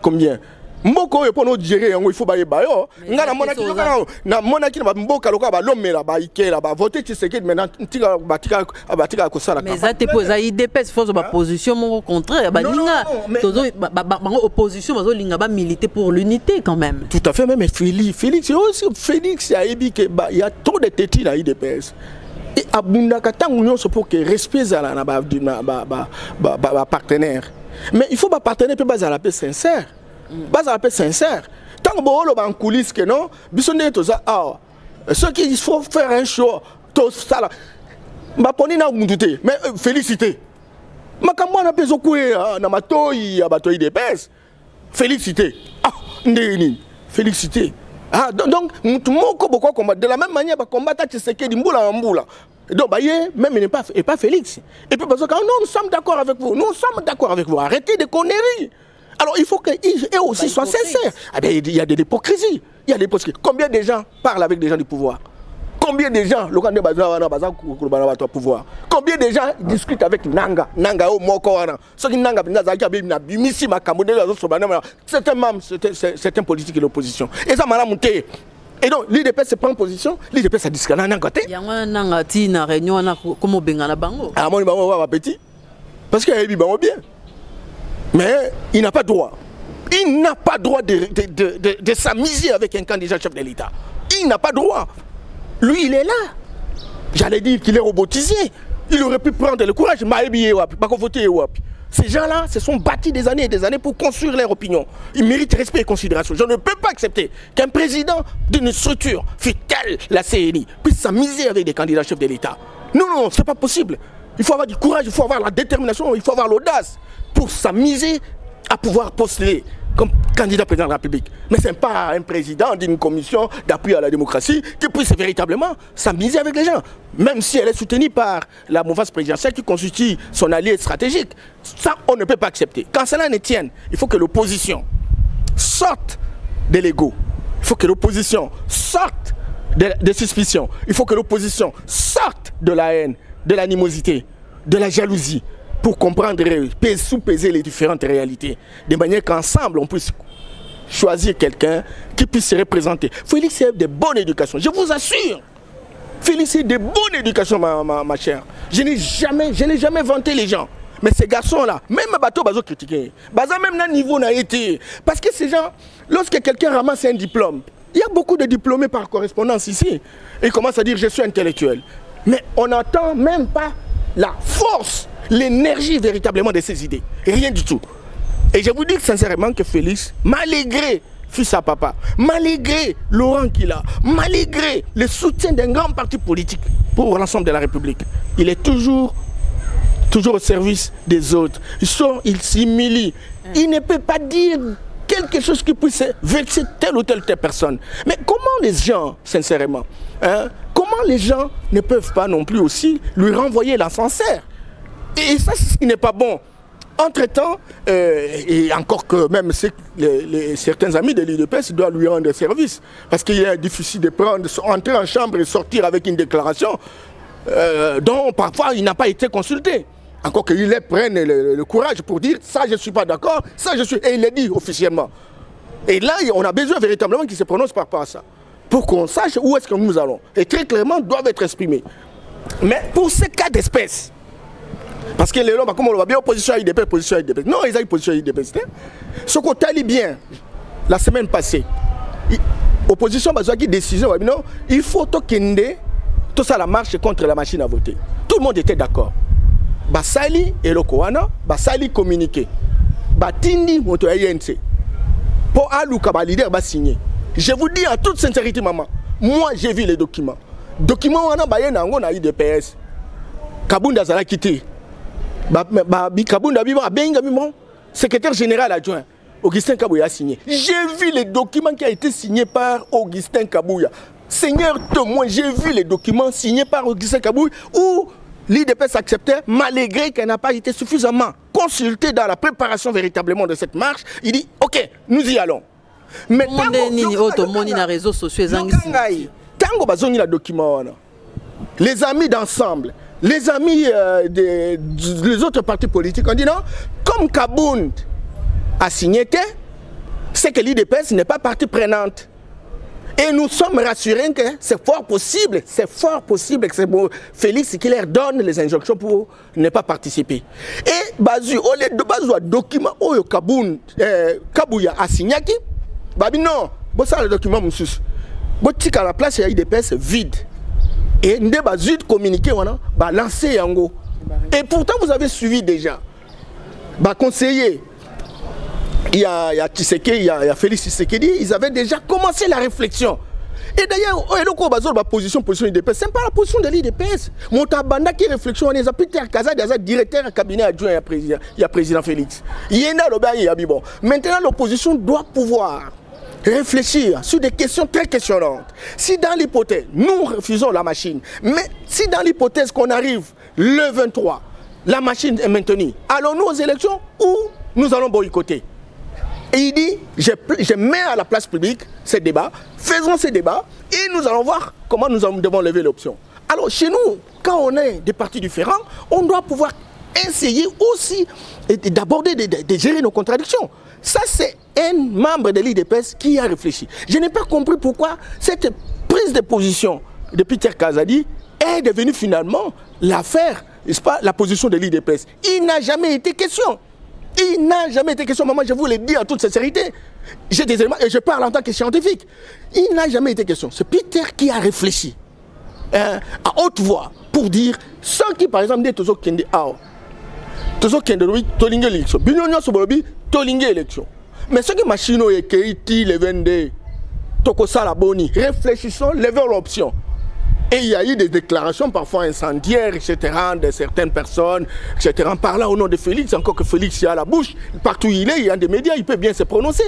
combien? Mboko et pour nous gérer, il faut bailler bayo. Ngana monaki na mboka loka ba lomela ba ikela ba voter Tshisekedi maintenant tika batika ko sala. Mais ça te pose à IDPS force ba position mon contraire ba linga tozo ba opposition bazo linga ba militer pour l'unité quand même. Tout à fait, même Félix aussi Félix a dit que il y a trop de tétis dans IDPS. Et abunda katangu nyonso pour que respect zala na ba partenaire. Mais il faut ba partenaire peut baza la paix sincère. Bas à peu sincère. Tant que vous avez en coulisses que non, ceux qui faut faire un show, tout ça là. Mais félicité. Ma campagne a besoin de d'EPS. Félicité. Félicité. Donc, de la même manière, combattre Tshisekedi Mboula en Mboula. Donc, même il n'est pas Félix. Et puis, parce que nous sommes d'accord avec vous. Nous sommes d'accord avec vous. Arrêtez de conneries. Alors il faut qu'eux aussi soient sincères. Ah bien, il y a de l'hypocrisie. Il y a de l'hypocrisie. Combien de gens parlent avec des gens du pouvoir? Combien de gens, combien de gens discutent avec Nanga, Nanga au Mokoana, ce qui Nanga, c'est un membre, c'est un politique de l'opposition. Et ça m'a monté. Et donc, l'IDP se prend en position, l'IDP se discute à côté. Il y a un petit réunion, comment Bengala Bango. Ah, mon petit. Parce qu'il est bien. Mais il n'a pas droit. Il n'a pas droit de s'amuser avec un candidat chef de l'État. Il n'a pas droit. Lui, il est là. J'allais dire qu'il est robotisé. Il aurait pu prendre le courage. Ces gens-là se sont bâtis des années et des années pour construire leur opinion. Ils méritent respect et considération. Je ne peux pas accepter qu'un président d'une structure, fût-elle la CNI, puisse s'amuser avec des candidats chefs de l'État. Non, ce n'est pas possible. Il faut avoir du courage, il faut avoir la détermination, il faut avoir l'audace pour s'amuser à pouvoir postuler comme candidat président de la République. Mais ce n'est pas un président d'une commission d'appui à la démocratie qui puisse véritablement s'amuser avec les gens. Même si elle est soutenue par la mouvance présidentielle qui constitue son allié stratégique. Ça, on ne peut pas accepter. Quand cela ne tienne, il faut que l'opposition sorte de l'ego. Il faut que l'opposition sorte des suspicions. Il faut que l'opposition sorte de la haine, de l'animosité, de la jalousie, pour comprendre, sous-peser les différentes réalités, de manière qu'ensemble on puisse choisir quelqu'un qui puisse se représenter. Félix a de bonne éducation, je vous assure. Félix a de bonne éducation, ma chère. Je n'ai jamais vanté les gens. Mais ces garçons-là, même bateau, ils ont critiqué. Même dans le niveau n'a été. Parce que ces gens, lorsque quelqu'un ramasse un diplôme, il y a beaucoup de diplômés par correspondance ici. Et ils commencent à dire je suis intellectuel. Mais on n'entend même pas la force, l'énergie véritablement de ces idées. Rien du tout. Et je vous dis sincèrement que Félix, malgré fils à papa, malgré Laurent qu'il a, malgré le soutien d'un grand parti politique pour l'ensemble de la République, il est toujours au service des autres. Il s'humilie. Il ne peut pas dire quelque chose qui puisse vexer telle ou telle personne. Mais comment les gens, sincèrement, comment les gens ne peuvent pas non plus aussi lui renvoyer l'ascenseur? Et ça, c'est ce qui n'est pas bon. Entre-temps, et encore que même certains amis de l'UDPS doivent lui rendre service. Parce qu'il est difficile de entrer en chambre et sortir avec une déclaration dont parfois il n'a pas été consulté. Encore qu'il prenne le courage pour dire ça je ne suis pas d'accord, ça je suis. Et il l'a dit officiellement. Et là, on a besoin véritablement qu'il se prononce par rapport à ça. Pour qu'on sache où est-ce que nous allons. Et très clairement, doivent être exprimés. Mais pour ces cas d'espèce, parce que les gens, comme on le voit bien, opposition à l'IDP, opposition à l'IDP. Non, ils ont opposition à l'IDP. Ce qu'on t'a dit bien, la semaine passée, opposition a une décision, non, il faut tout ça la marche contre la machine à voter. Tout le monde était d'accord. Basali et le Koana, Basali communiqué. Batindi, moto INC. Pour Alouka, le leader va signer. Je vous dis en toute sincérité, maman, moi j'ai vu les documents. Documents, on a baillé dans l'IDPS. Kabounda Zala quitté. Kabounda Biba, secrétaire général adjoint. Augustin Kabouya a signé. J'ai vu les documents qui ont été signés par Augustin Kabouya. Seigneur témoin, j'ai vu les documents signés par Augustin Kabouya où l'IDPS acceptait, malgré qu'elle n'a pas été suffisamment consultée dans la préparation véritablement de cette marche. Il dit, ok, nous y allons. Mais tant les amis d'ensemble, les amis des autres partis politiques ont dit non, comme Kabound a signé que c'est que l'IDPS n'est pas partie prenante. Et nous sommes rassurés que c'est fort possible que c'est bon, Félix qui leur donne les injonctions pour ne pas participer. Et Bazu, au lieu de Bazu, document où Kabouya a signé qui, Babi non, ça le document monsieur. À la place il y a IDPS vide. Et nous avons communiqué, lancé Yango. Et pourtant, vous avez suivi déjà. Conseiller, il y a Tshisekedi, il y a Félix Tshisekedi, ils avaient déjà commencé la réflexion. Et d'ailleurs, la position IDPS, ce n'est pas la position de l'IDPS. Montabanda qui réflexion, on les a Peter Kaza, directeur cabinet adjoint, il y a président Félix. Maintenant, l'opposition doit pouvoir réfléchir sur des questions très questionnantes. Si dans l'hypothèse, nous refusons la machine, mais si dans l'hypothèse qu'on arrive le 23, la machine est maintenue, allons-nous aux élections ou nous allons boycotter? Et il dit, je mets à la place publique ces débats, faisons ces débats, et nous allons voir comment nous devons lever l'option. Alors chez nous, quand on est des partis différents, on doit pouvoir essayer aussi d'aborder, de gérer nos contradictions. Ça, c'est un membre de l'IDPS qui a réfléchi. Je n'ai pas compris pourquoi cette prise de position de Peter Kazadi est devenue finalement l'affaire, n'est-ce pas, la position de l'IDPS. Il n'a jamais été question. Il n'a jamais été question, maman, je vous le dis en toute sincérité. J'ai des éléments et je parle en tant que scientifique. Il n'a jamais été question. C'est Peter qui a réfléchi à haute voix pour dire ceux qui, par exemple, disent toujours qu'il y a élection. Élection. Mais ceux qui machine qui le vendent, Tokosa la boni, réfléchissons, levons l'option. Et il y a eu des déclarations parfois incendiaires, etc., de certaines personnes, etc., parlant au nom de Félix, encore que Félix est à la bouche, partout où il est, il y a des médias, il peut bien se prononcer.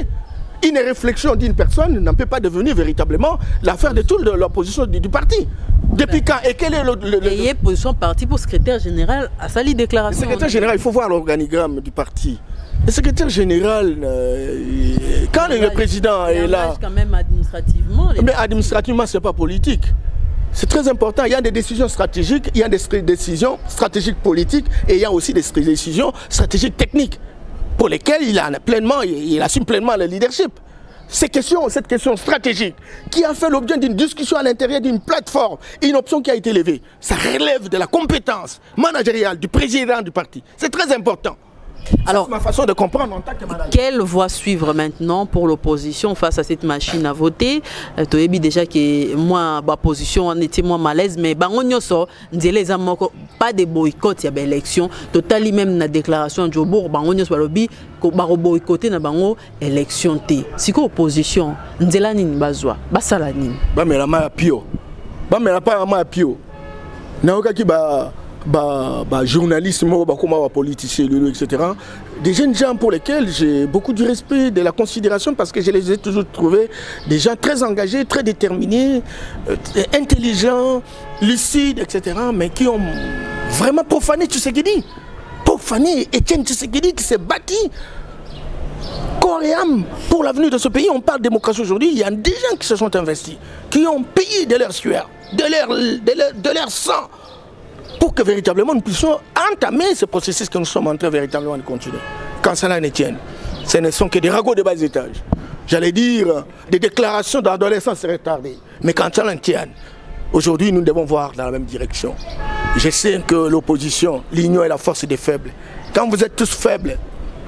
Une réflexion d'une personne n'en peut pas devenir véritablement l'affaire de toute l'opposition du parti. Depuis quand? Et quel est le position parti pour secrétaire général à sa déclaration? Le secrétaire général, il faut voir l'organigramme du parti. Le secrétaire général, quand le président est là... quand même administrativement... Mais administrativement, ce n'est pas politique. C'est très important. Il y a des décisions stratégiques, il y a des décisions stratégiques politiques et il y a aussi des décisions stratégiques techniques pour lesquelles il assume pleinement le leadership. Cette question stratégique qui a fait l'objet d'une discussion à l'intérieur d'une plateforme, une option qui a été levée, ça relève de la compétence managériale du président du parti. C'est très important. Alors, c'est ma façon de comprendre en tant que manager. Quelle voie suivre maintenant pour l'opposition face à cette machine à voter? Tu as dit déjà que moi, ma position en était moins malaise, mais pas de boycott, il y a l'élection. Total, même la déclaration de Jobour, boycotter na bango élection. Si quoi opposition, Nzela nini bazwa, basala nini? Ba mela ma pio. Ba mela pa ma pio. Na oka ki journalisme, politicien, etc. Des jeunes gens pour lesquels j'ai beaucoup de respect, de la considération, parce que je les ai toujours trouvés des gens très engagés, très déterminés, intelligents, lucides, etc. Mais qui ont vraiment profané Tshisekedi. Profané Etienne Tshisekedi qui s'est bâti corps et âme pour l'avenir de ce pays. On parle de démocratie aujourd'hui, il y a des gens qui se sont investis, qui ont payé de leur sueur, de leur sang, pour que véritablement nous puissions entamer ce processus que nous sommes en train véritablement de continuer. Quand cela ne tienne, ce ne sont que des ragots de bas étage. J'allais dire, des déclarations d'adolescence retardées. Mais quand cela ne tienne, aujourd'hui nous devons voir dans la même direction. Je sais que l'opposition, l'union est la force des faibles. Quand vous êtes tous faibles,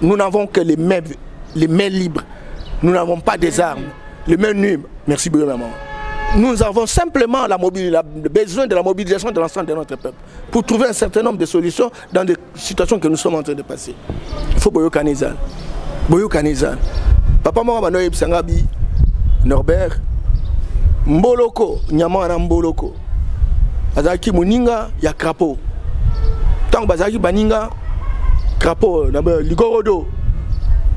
nous n'avons que les mains libres. Nous n'avons pas des armes. Les mains nues. Merci beaucoup, maman. Nous avons simplement le besoin de la mobilisation de l'ensemble de notre peuple pour trouver un certain nombre de solutions dans des situations que nous sommes en train de passer. Il faut Boyo Kanizan. Boyo Kanizan. Papa Mora Manoïb Sangabi, Norbert, Mboloko, Nyamana Mboloko. Azaki Muninga, ya Krapo. Tant Bazaki Baninga, Krapo, Ligorodo,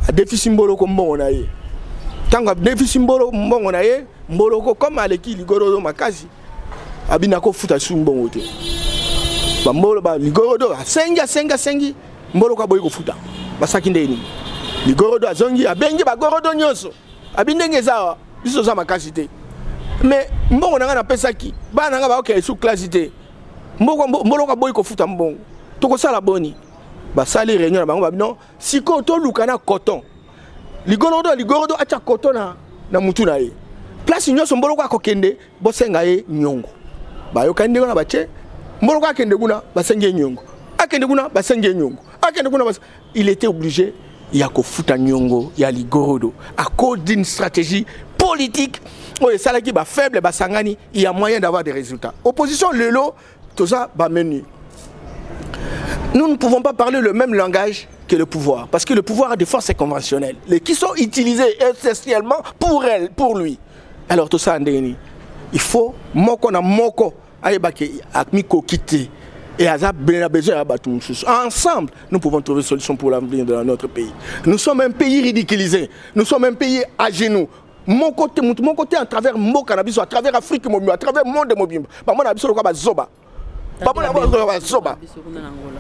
a déficit Mboloko Mbonaye. Tant que déficit Mbonaye, Mboloko comme Aleki Ligorodo Makazi abinako futa sumbongo te bambolo ba Ligorodo sengi Mboloko boyiko futa basaki ndeni Ligorodo azongi abengi ba Gorodo nyonso abindenge zawa biso za Makazi te mais mbongo nanga na pesaki ba nanga ba okay sous classe te Mboloko boyiko futa mbongo toko sala boni basali réunion na bango babino siko to lukana coton Ligorodo acha coton na mutu na ye place nyonso Mboloko akokende bosenga ye nyongo bayo kande na bache Mboloko akende kuna basenge nyongo akende kuna basenge nyongo akende kuna il était obligé ya kofuta nyongo ya Ligorodo à cause d'une stratégie politique oye salaki ba faible basangani il y a moyen d'avoir des résultats. Opposition lelo tout ça ba menu. Nous ne pouvons pas parler le même langage que le pouvoir parce que le pouvoir a des forces conventionnelles qui sont utilisées essentiellement pour lui. Alors tout ça, il faut moko na moko ayebaki akmiko kiti et azab ben besoin abattre ensemble nous pouvons trouver une solution pour l'avenir de notre pays. Nous sommes un pays ridiculisé, nous sommes un pays à genoux. Mon côté à travers mon cannabis, à travers l'Afrique, à travers le monde mobile.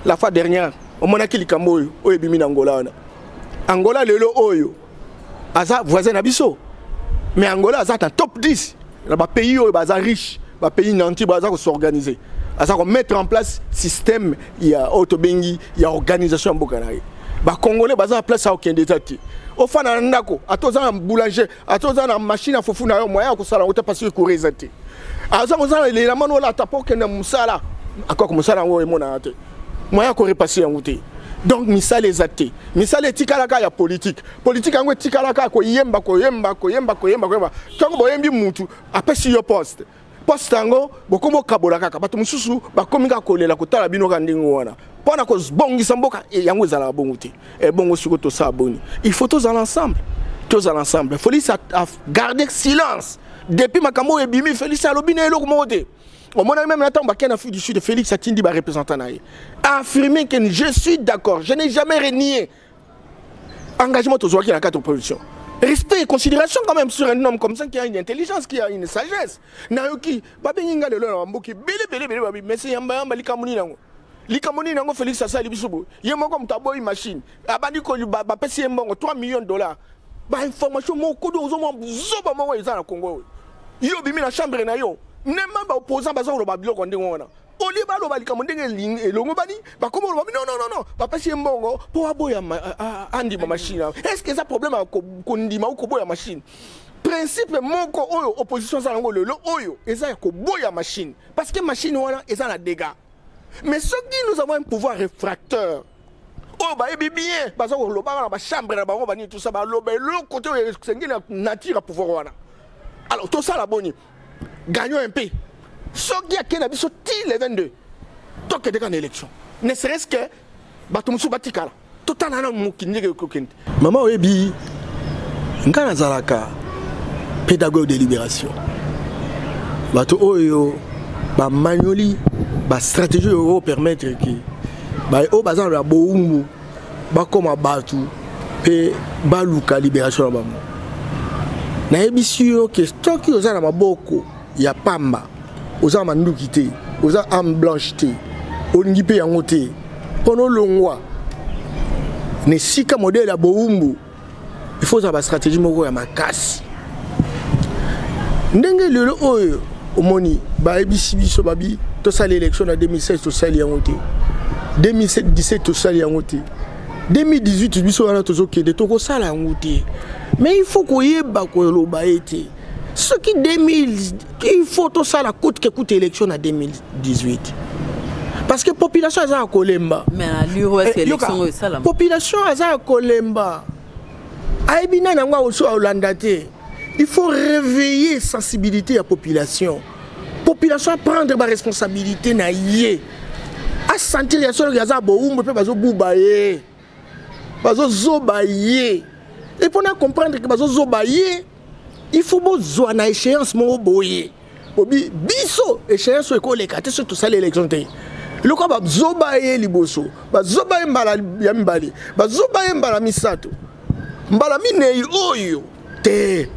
La fois dernière, au Monaki Likambo, au Ebimi Angola. Angola lelo oyo. aza voisin nabiso mais Angola aza dans top 10 la pays où baza riche ba pays nanti baza ko s'organiser aza ko mettre en place système ya autobengi ya organisation mboka na ye ba congolais baza en place a aucun détat au fana ndako atoza boulanger atoza na machine à fofu na yo moya ko sala ota parce que ko rezati aza ko sala les mano la tapoke na musala akwa ko musala ngo emona ate moya ko repasser yango te. Donc misala ezate misala etikalaka ya politique yango etikalaka ko yemba tango boyembi mutu apesi yo poste yango bokombo kabola kaka bato mususu bakomika kolela kotala bino ka ndingo wana pona ko bongisa mboka yango ezala bongo te e bongo siko to sa boni il faut tous ensemble Félix a gardé silence depuis makambo ebimi Félix alobi na eloko mote. Au moment même temps, Bakena Afrique du Sud, Félix Atindi, représentant, a affirmé que je suis d'accord, je n'ai jamais renié engagement aux oies qui a 4 productions. Respect et considération quand même sur un homme comme ça qui a une intelligence, qui a une sagesse. Nayoki, Babenga de l'Amboki, mais c'est Yamba Likamoni Nango. Likamoni Nango, Félix Assa Libisubo. Yemo comme Taboy machine. Abadiko, Bapesi Mbongo, 3 millions de dollars. Information, mon coup de Zoba Mowa, ils ont le Congo. Yo, bimi la chambre na yo. Nema ba opposant baza lo babilo konde ngona oli ba lo balika mondenge elongo bani ba komo lo non ba pasi mbongo po aboya andi ma machine est-ce que ça problème ko ndima ko boya machine principe moko oyo opposition za ngo lelo oyo eza ko boya machine parce que machine wana eza na dégâts mais ce qui nous avons un pouvoir réfracteur oh ba ebi bien baza ko lo ba ba chambre na bango bani tout ça ba lo ba le côté sengi na nature pouvoir wana alors tout ça la boni gagnons un peu. Ce qui a été sur les 22. Tant que des élections. Ne serait-ce que Batumsu Batikala. Tout en allant moukini. Maman Oebi, Nkana Zalaka, pédagogue de libération. Bato Oyo, ba manuali, ba stratégie euro permettre que ba o bazan la boumou, ba koma batu, pe baluka libération ba mo. Na ebi sûr que stock yo za na maboko. Il y a Pamba, aux armes mandukité, aux armes blancheté, aux ngipe yangote, pendant le mois, ne sika modèle à Boumbu, il faut avoir stratégie moko ya makasi. Ndenge le oyo omoni ba ebisi biso babi to ça l'élection en 2016 to ça yangote. 2017 to ça yangote. 2018 biso wana to zoke de to ko sala yangote. Mais il faut qu'on yeba ko lo ba été. Ce qui 2000, il faut tout ça la coûte que coûte l'élection en 2018. Parce que la population est à Kolemba. Mais à l'UROS, l'élection est ça là. La population est à Kolemba. Aïbina n'a pas aussi à Hollandate. Il faut réveiller la sensibilité de la population. La population à prendre ma responsabilité. À sentir les gens qui sont à Boum, ils sont boubaye. Ils sont zobaye. Et pour comprendre que ils sont zobaye, il faut que na échéance mon boye. Biso échéance ko le kate sur tout ça l'élection té. Le ko ba zobaye liboso, ba zobaye mbala ya mbali, ba zobaye mbala misato. Mbala minei oyo té.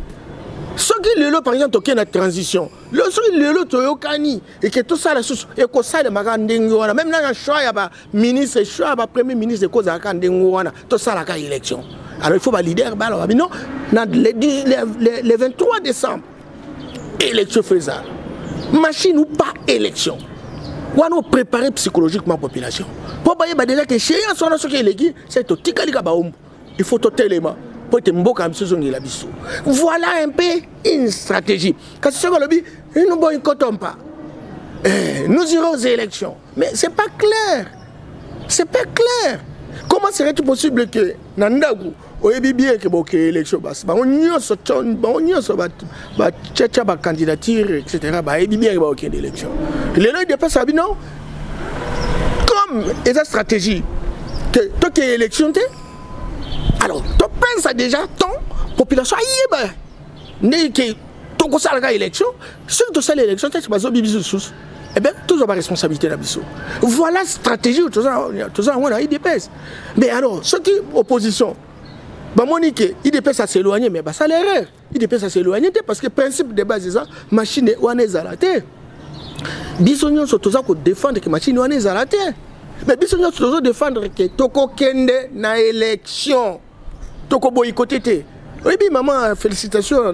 Ce qui le par exemple toke na transition. Le ce qui le toyokani et que tout ça la source et ko ça le makandengo wana même na choix ya ba ministre choix ba premier ministre ko za kandengo wana tout ça la ka élection. Alors il faut valider non, le 23 décembre, élection faisable. Machine ou pas élection. On va préparer psychologiquement la population. Pour déjà que chez c'est au Tikalika Baum. Il faut tout élément. Pour être bon comme la biso. Voilà un peu une stratégie. Quand ce que nous ne boycottons pas. Nous irons aux élections. Mais ce n'est pas clair. C'est pas clair. Comment serait-il possible que Nandagu oyebi bien que boke élection bas ba onyo so ba tchatcha ba candidature etc. ba oyebi bien que boke élection les lois de passe non comme esa stratégie que toi qui élection té alors tu penses déjà ton population ayeba né que to ko sala élection surtout ça l'élection té ba zo bibisu sous. Eh bien, tous ont la responsabilité là. Voilà la stratégie, tout ça, on a IDPS. Mais alors, ceux qui opposition, Monique, IDPS a s'éloigné, mais ça l'erreur. IDPS a s'éloigné parce que le principe de base, c'est ça, machine est zalaté. Bisognon sont tous pour défendre que machine est zalaté. Mais bisognon sont tous défendre que Toko Kende na élection. Toko boycotté. Oui, maman, félicitations.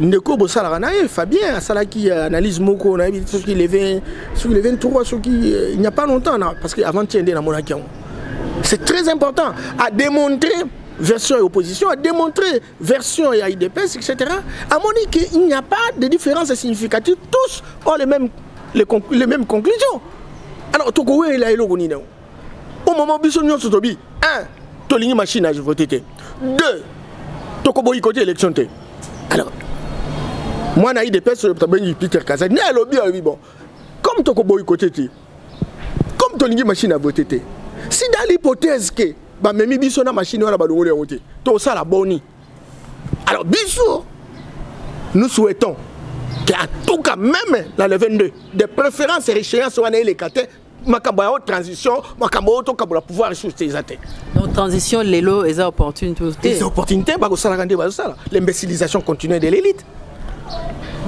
Ndeko Bossala Fabien, Sala qui analyse Moko, ceux qui les 23, ceux qui il n'y a pas longtemps, parce qu'avant tu es dans mon account. C'est très important à démontrer version et opposition, à démontrer version et IDPS, etc. À montrer qu'il n'y a pas de différence significative, tous ont les mêmes conclusions. Alors, Toko est là, au moment où nous sommes tobi, 1, Toligny machine à voter. 2, Toko boycotter l'élection. Alors, moi, je suis des Peter Kaza. Bon, comme Toko boycotter, comme Toligny machine à voter, si dans l'hypothèse que même biso na machine wana badongoli yango te to sala boni, alors biso nous souhaitons qu'à tout cas même dans le 22 de préférence et échéance wana les kate makambo ya transition makambo to kabola pouvoir sur ces athées. Donc transition lelo eza opportunité. Les opportunités ba ko sala kande ba sala l'imbécilisation continue de l'élite.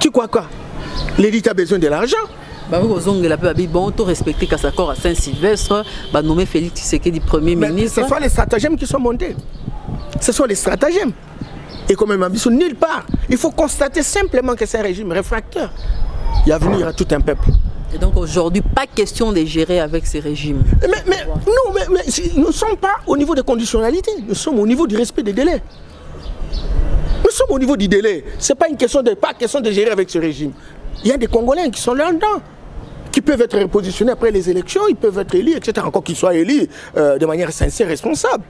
Tu crois quoi? L'élite a besoin de l'argent. Bon, tout respecter qu'à accord à Saint-Sylvestre, nommer Félix Tshisekedi Premier ministre. Ce sont les stratagèmes qui sont montés. Ce sont les stratagèmes. Et comme même ambition nulle part. Il faut constater simplement que c'est un régime réfractaire. Il y a venir à tout un peuple. Et donc aujourd'hui, pas question de gérer avec ces régimes. Mais nous ne sommes pas au niveau des conditionnalités. Nous sommes au niveau du respect des délais. Nous sommes au niveau du délai. Ce n'est pas question de gérer avec ce régime. Il y a des Congolais qui sont là-dedans, qui peuvent être repositionnés après les élections, ils peuvent être élus, etc. Encore qu'ils soient élus de manière sincère et responsable.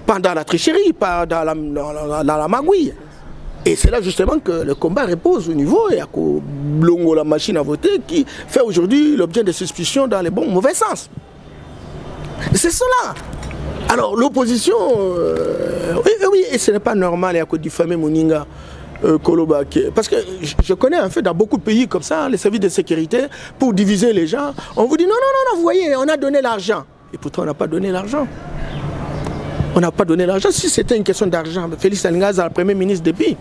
Pas dans la tricherie, pas dans la magouille. Et c'est là justement que le combat repose au niveau, et à Blongo, la machine à voter, qui fait aujourd'hui l'objet de suspicions dans les bons mauvais sens. C'est cela. Alors l'opposition, oui, et ce n'est pas normal, il y a que diffamer Moninga. Koloba, parce que je connais en fait dans beaucoup de pays comme ça, les services de sécurité, pour diviser les gens, on vous dit non, vous voyez, on a donné l'argent. Et pourtant on n'a pas donné l'argent. On n'a pas donné l'argent. Si c'était une question d'argent, Félix Alingaz, le Premier ministre des pays.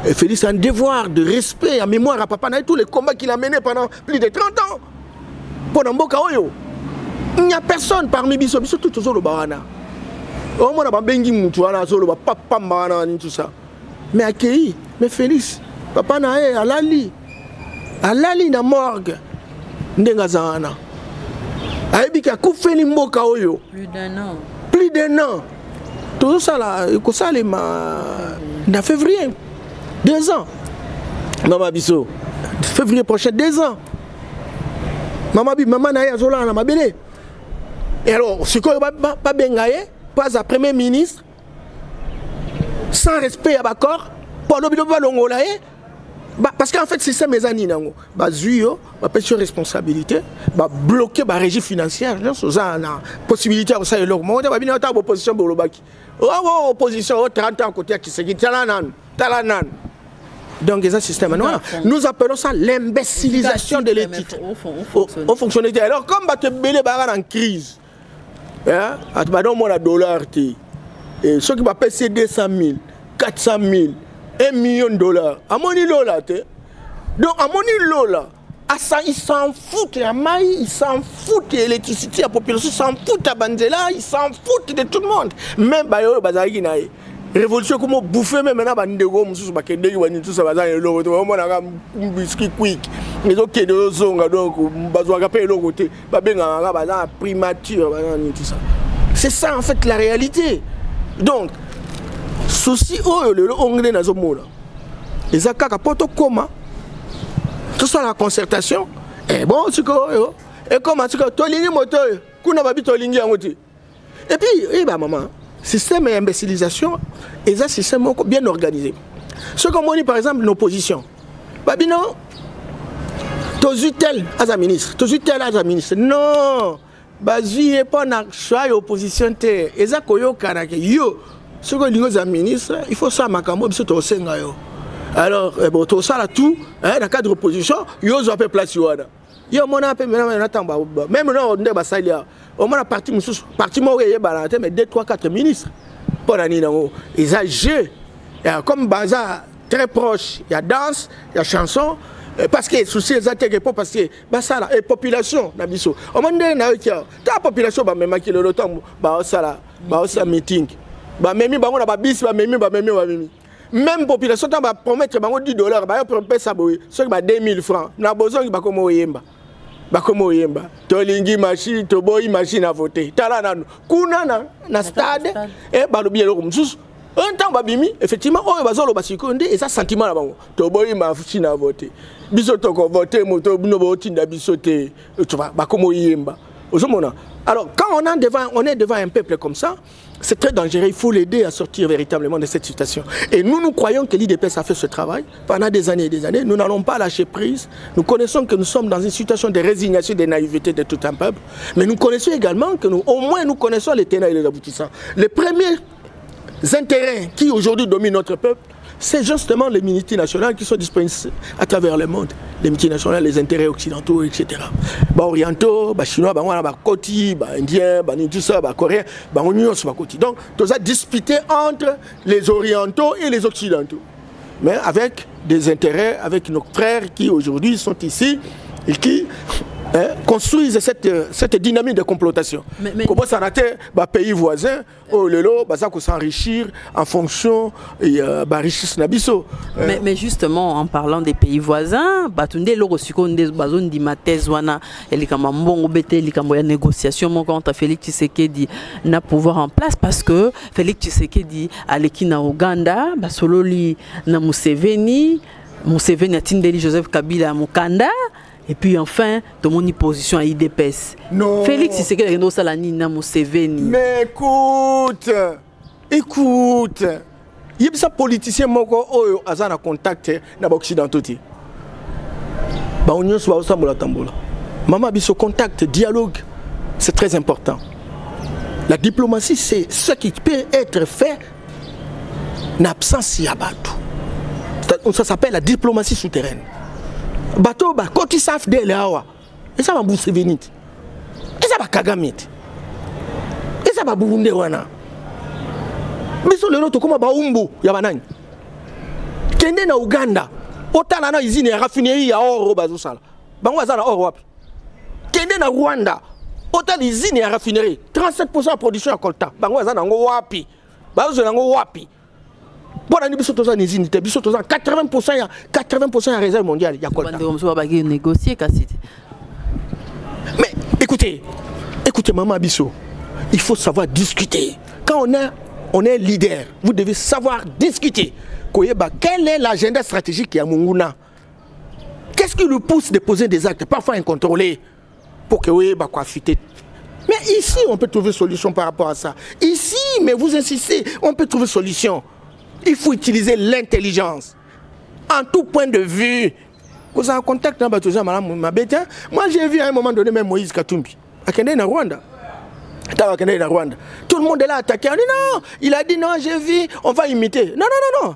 Et Félix a un devoir de respect, en mémoire à Papa Naï, tous les combats qu'il a menés pendant plus de 30 ans. Pendant Mboka Oyo. Il n'y a personne parmi Bisso, tout toujours le Barana. Au moins, on a bengi Moutouana, Papa Mbana, tout ça. Mais accueilli, mais Félix, Papa Naé, Alali na morgue, Ndengazana. Aïbika, Koufeli Mboka Oyo. Plus d'un an. Plus d'un an. Tout ça là, ça les en février. 2 ans. Maman Bisso, février prochain, 2 ans. Maman Naé, Azola, ma belle. Et alors, ce qu'on va pas bengaye, pas à Premier ministre. Sans respect à Bakor, pour l'objet de l'Ongola, parce qu'en fait, c'est ça mes amis. Zuyo, ma petite responsabilité, bloquer la régie financière, la possibilité de ça, leur monde, il y a une opposition pour le bac. Opposition, 30 ans côté qui se dit Talanan. Donc, il y a un système. Nous appelons ça l'imbécilisation de l'éthique. Aux fonctionnalités. Alors, comme tu es en crise, tu as un dollar. Et ceux qui vont payer 200 000, 400 000, 1 million de dollars, à mon îlot là, donc à mon îlot là, ils s'en foutent, ils s'en foutent de l'électricité, la population s'en fout de Banzela, ils s'en foutent de tout le monde. Même Bayo Bazaki Naï. Révolution comme bouffer même maintenant bandego mususu bakendeki wani tout ça bazana lo to mona ka biscuit quick mais ok de zonga donc bazwa ka pe lo côté ba benga ka bazana primature bazana tout ça. C'est ça en fait la réalité. Donc, souci le onglet dans le les akaka poto koma tout ça la concertation et bon tu et comment tu tolingi moto kuna babi tolingi yangote et puis maman système imbécilisation et ça système bien organisé ce qu'on dit par exemple l'opposition babi non tozutel as un ministre non bazui et pas na choix opposition te eza koyoka na ke yo ce que les ministres il faut ça makambo biso to senga yo alors bon tout ça là tout dans le cadre d'opposition yo zo peu place yo yo mona pe maintenant tamba même non ndeba salia au moins parti mo ye balate mais 2 3 4 ministres pour la ninango ils a jeu comme baza très proche il y a danse il y a chanson. Parce que souci les pas parce que ça la population na biso au moment na yo ta population ba même qui le temps ba ça meeting Ba memi bango na ba bis ba memi. Même population ta ba promettre bango $10, ba yo promettre ça boy, so ba 2000 francs. Na bozongi ba komo yemba. Ba komo yemba. To lingi machine, to boy machine à voter. Tala nanu. Kuna na stade et ba lobi eloko mususu. Un temps babimi effectivement on ba zolo ba sikonde et ça sentiment la bango. To boy machine à voter. Biso to ko voter moto bino bo tinda biso te. Tu vois ba komo yemba. Alors, quand on est devant un peuple comme ça, c'est très dangereux. Il faut l'aider à sortir véritablement de cette situation. Et nous croyons que l'IDPS a fait ce travail pendant des années et des années. Nous n'allons pas lâcher prise. Nous connaissons que nous sommes dans une situation de résignation, de naïveté de tout un peuple. Mais nous connaissons également que au moins nous connaissons les tenants et les aboutissants. Les premiers intérêts qui aujourd'hui dominent notre peuple, c'est justement les multinationales qui sont disponibles à travers le monde. Les multinationales, les intérêts occidentaux, etc. Orientaux, chinois, côté, indiens, tout ça, coréens, côté. Donc, tout ça disputé entre les orientaux et les occidentaux. Mais avec des intérêts, avec nos frères qui aujourd'hui sont ici et qui construisent cette dynamique de complotation. Comment ça rater pays voisins, ça s'enrichir en fonction de la richesse nabiso. Mais justement, en parlant des pays voisins, batunde loro sikonde bazon di matezwana elikamba mbongo bete elikamba ya négociation mon contre Félix Tshisekedi na pouvoir en place parce que Félix Tshisekedi aleki na Uganda basololi na Museveni atindeli Joseph Kabila Mukanda. Et puis enfin, de mon position à IDPS. Non. Félix Tshisekedi a salani na Museveni. Mais écoute. Il y a des politiciens qui ont un contact avec les Occidentaux. Maman, ce contact, dialogue, c'est très important. La diplomatie, c'est ce qui peut être fait en absence de bateau. Ça s'appelle la diplomatie souterraine. Bateau, quand ils savent de l'awa, et ça va Museveni, et ça va Kagame, et ça va Burundi wana. Mais sur le lot, comment va Umbu, Yabanani? Kende na Uganda, autant na usine ya raffinerie ya oro bazosala. Bango azala oro wapi? Kende na Rwanda, autant usine ya raffinerie, 37% de production à coltan. Bango azala ngo wapi? Bazosala ngo wapi? Bon, on a 80% de réserve mondiale. Mais écoutez, Maman Bisso, il faut savoir discuter. Quand on est leader, vous devez savoir discuter. Quel est l'agenda stratégique à Munguna? Qu'est-ce qui nous pousse de poser des actes parfois incontrôlés pour que oui, mais ici, on peut trouver solution par rapport à ça. Ici, mais vous insistez, on peut trouver solution. Il faut utiliser l'intelligence en tout point de vue. Vous avez un contact avec moi, j'ai vu à un moment donné même Moïse Katumbi à Rwanda. Tout le monde est là attaqué. On dit non, il a dit non, j'ai vu, on va imiter. Non.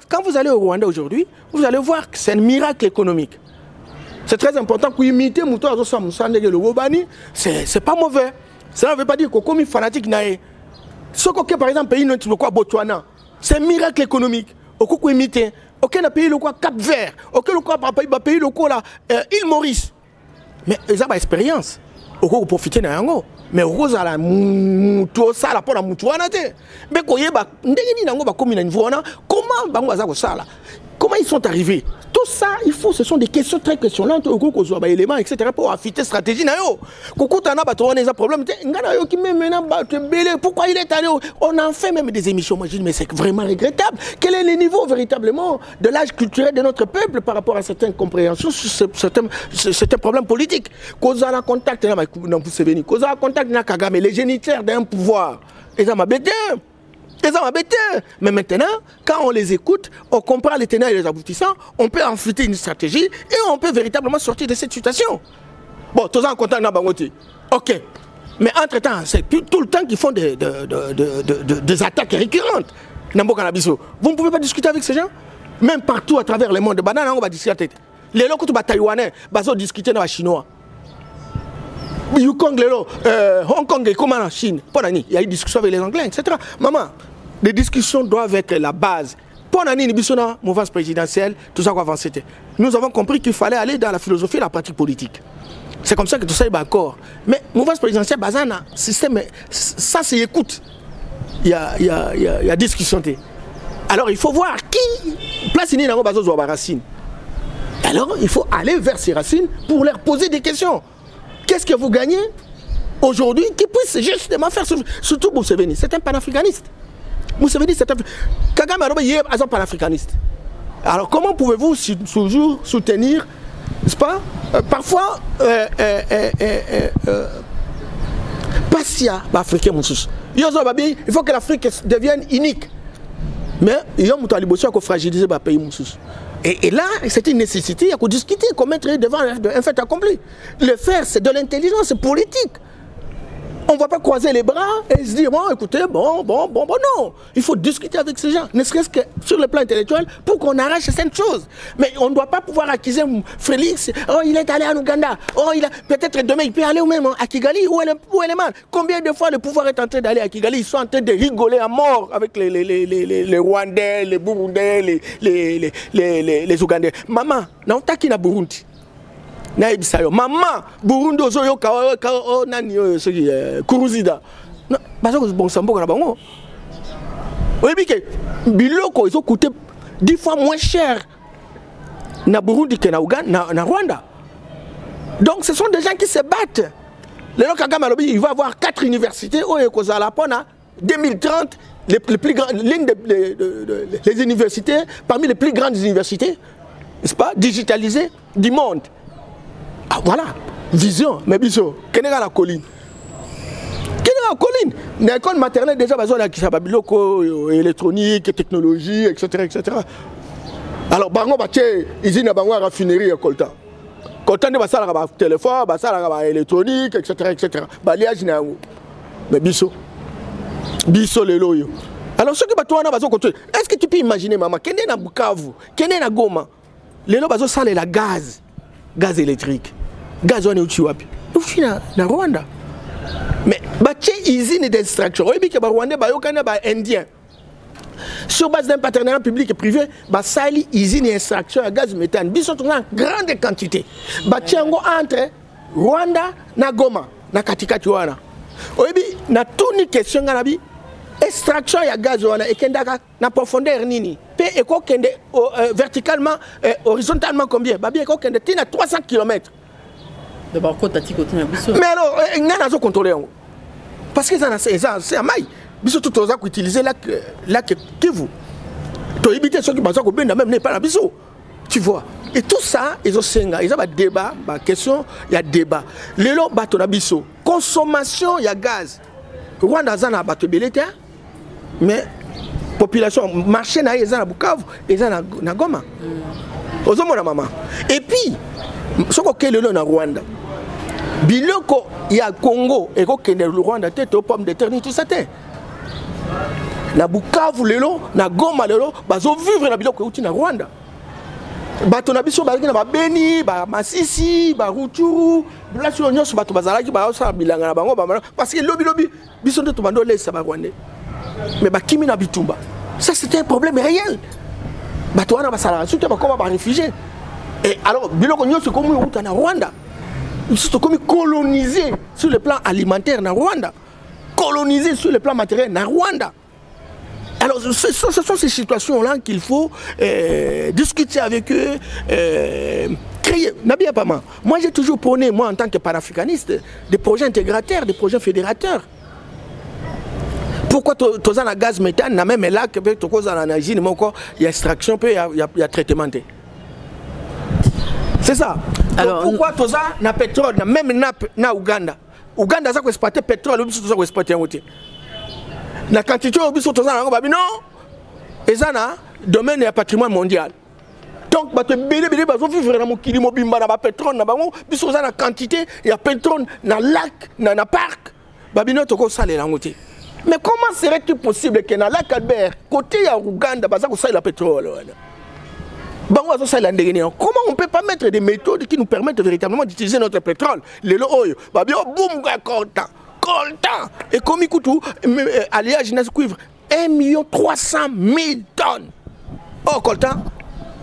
Quand vous allez au Rwanda aujourd'hui, vous allez voir que c'est un miracle économique. C'est très important pour imiter Mouto le Wobani. C'est pas mauvais. Ça ne veut pas dire qu'on est fanatique. Ce qu'on par exemple, pays Botswana. C'est un miracle économique. Aucun imité. Aucun pays local Cap Vert. Aucun pays local Île Maurice. Mais ils ont une expérience. Aucun profiter d'un yango. Mais aucun a la moutou ça la pour la moutouana te. Mais quand yeba ndenge nango ba komi na nivona comment bango aza ko sala. Comment ils sont arrivés? Tout ça, ce sont des questions très questionnantes au cours des éléments, etc. pour affiner stratégie. Pourquoi il est allé? On en fait même des émissions. Moi, je dis, mais c'est vraiment regrettable. Quel est le niveau véritablement de l'âge culturel de notre peuple par rapport à certaines compréhensions sur certains problèmes politiques? Cause à la contact, cause à la contact, Kagame, les géniteurs d'un pouvoir. Et ça m'a bêté. Mais maintenant, quand on les écoute, on comprend les tenants et les aboutissants, on peut enfouir une stratégie et on peut véritablement sortir de cette situation. Bon, tous en contact dans Bangote. Ok. Mais entre-temps, c'est tout le temps qu'ils font des attaques récurrentes. Vous ne pouvez pas discuter avec ces gens? Même partout à travers le monde, on va discuter. Les locaux taïwanais, ils vont discuter dans les Chinois. Yukong, Hong Kong et comment en Chine? Il y a eu des discussions avec les Anglais, etc. Maman, les discussions doivent être la base. Pour l'année, mouvance présidentielle, tout ça va avancer. Nous avons compris qu'il fallait aller dans la philosophie et la pratique politique. C'est comme ça que tout ça est d'accord. Mais mouvance présidentielle, bazana, système, ça c'est écoute. y a discussion. Alors il faut voir qui place une racine. Alors il faut aller vers ces racines pour leur poser des questions. Qu'est-ce que vous gagnez aujourd'hui qui puisse justement faire surtout Museveni, c'est un panafricaniste. Museveni, c'est un Kagame est un panafricaniste. Alors comment pouvez-vous toujours soutenir, n'est-ce pas, parfois Passia africain il faut que l'Afrique devienne unique. Mais il y a un fragiliser le pays. Et là, c'est une nécessité, il y a qu'on discuter, qu'on mette devant un fait accompli. Le faire, c'est de l'intelligence politique. On ne va pas croiser les bras et se dire, bon, écoutez, bon, non. Il faut discuter avec ces gens, ne serait-ce que sur le plan intellectuel, pour qu'on arrache certaines choses. Mais on ne doit pas pouvoir accuser Félix, oh, il est allé en Ouganda, oh, peut-être demain, il peut aller même à Kigali, où elle est mal. Combien de fois le pouvoir est en train d'aller à Kigali, ils sont en train de rigoler à mort avec les Rwandais, les Burundais, les Ougandais. Maman, non, t'as qui na Burundi? Maman, Burundi ozoyoka nani Kuruzida. Parce que bon sambo na bango. Oui que biloko ils ont coûté 10 fois moins cher na Burundi que na Ouganda, na Rwanda. Donc ce sont des gens qui se battent. Le Kagame alobi il va avoir 4 universités au Ekozala pona 2030 l'une des universités parmi les plus grandes universités, n'est-ce pas, digitalisées du monde. Ah, voilà, vision, mais biso, qu'est-ce que la colline? Qu'est-ce que la colline? L'école maternelle déjà besoin de biloko électronique, technologie, etc., etc. Alors, bango bache, usine bango raffinerie coltan. Coltan de basala ba téléphone, basala ba électronique, etc., etc. Baliage na ngo. Mais biso les loyo. Alors ceux qui battent on a besoin de est-ce que tu peux imaginer maman, qu'est-ce na Bukavu, qu'est-ce na Goma? Les loyo bazo sale la gaz électrique. Gaz on est au Chiwapi. Nous sommes na Rwanda. Mais bache usine d'extraction. Oui, que Rwanda ba yokana ba indien. Sur base d'un partenariat public et privé, ba sali usine d'extraction à gaz méthane. Biso en grande quantité. Bache ngo entre Rwanda na Goma na katikati wana. Oui, na tuni question nganabi extraction ya gaz wana ekendaka na profondeur nini? Pe eko kende verticalement horizontalement combien? Babi eko kende tina 300 km. De côté na biso. Mais alors ngana zo contrôler ngo. Parce que c'est un maille. Biso tout oza ko utiliser là que vous. To éviter ceux qui pensent que benda même n'est pas la biso. Tu vois. Et tout ça, ils ont senga, ils ont un débat, une question, il y a débat. Les lots bateau na biso. Consommation, il y a gaz. Rwanda zana bateau belete, mais population marché na ils na Bukavu, ils na Goma. Ozomona maman. Et puis, ce qu'on a le na Rwanda. Biloko il y a Congo et ko le Rwanda tête aux pommes de terre tout ça té. Na Bukavu lelo, na Goma lelo, bazo vivre na biloko uti na Rwanda. Bato na biso bazaki na ba Beni, ba Masisi, ba Rutshuru, là sur nyonso bato bazalaki ba osa bilanga na bango ba parce que lobi biso nde to bando lesa ba Rwanda. Mais ba kimi na bitumba. Ça c'était un problème réel. Bato wana basala surtout ba koma ba réfugiés. Et alors biloko nyonso comme uta na Rwanda. Ils sont comme colonisés sur le plan alimentaire na Rwanda. Colonisés sur le plan matériel na Rwanda. Alors, ce sont ces situations-là qu'il faut discuter avec eux, créer. Nabia Pama, moi j'ai toujours prôné, moi en tant que panafricaniste, des projets intégrateurs, des projets fédérateurs. Pourquoi tu as un gaz méthane, na même là, que tu as un usine, il y a extraction, il y a traitement. C'est ça. Alors, pourquoi tu as un pétrole, même na Ouganda? Ouganda, ça exploite pétrole, ça exploite un outil. La quantité de biso tozana ngo babi non ezana domaine ya patrimoine mondial. Donc bato belé bazo vivre na mokili mobimba na ba pétrole na bango biso tozana quantité ya pétrole na lac na parc babi no toko salela ngote. Mais comment serait-il possible que na lac Albert côté ya Ouganda baza ko salela pétrole wana? Bango bazo salela ndenge ni. Comment on peut pas mettre des méthodes qui nous permettent véritablement d'utiliser notre pétrole? Lelo oyo babi boum ga content. Et comme il coûte alliage na cuivre 1 300 000 tonnes. Oh, coltan,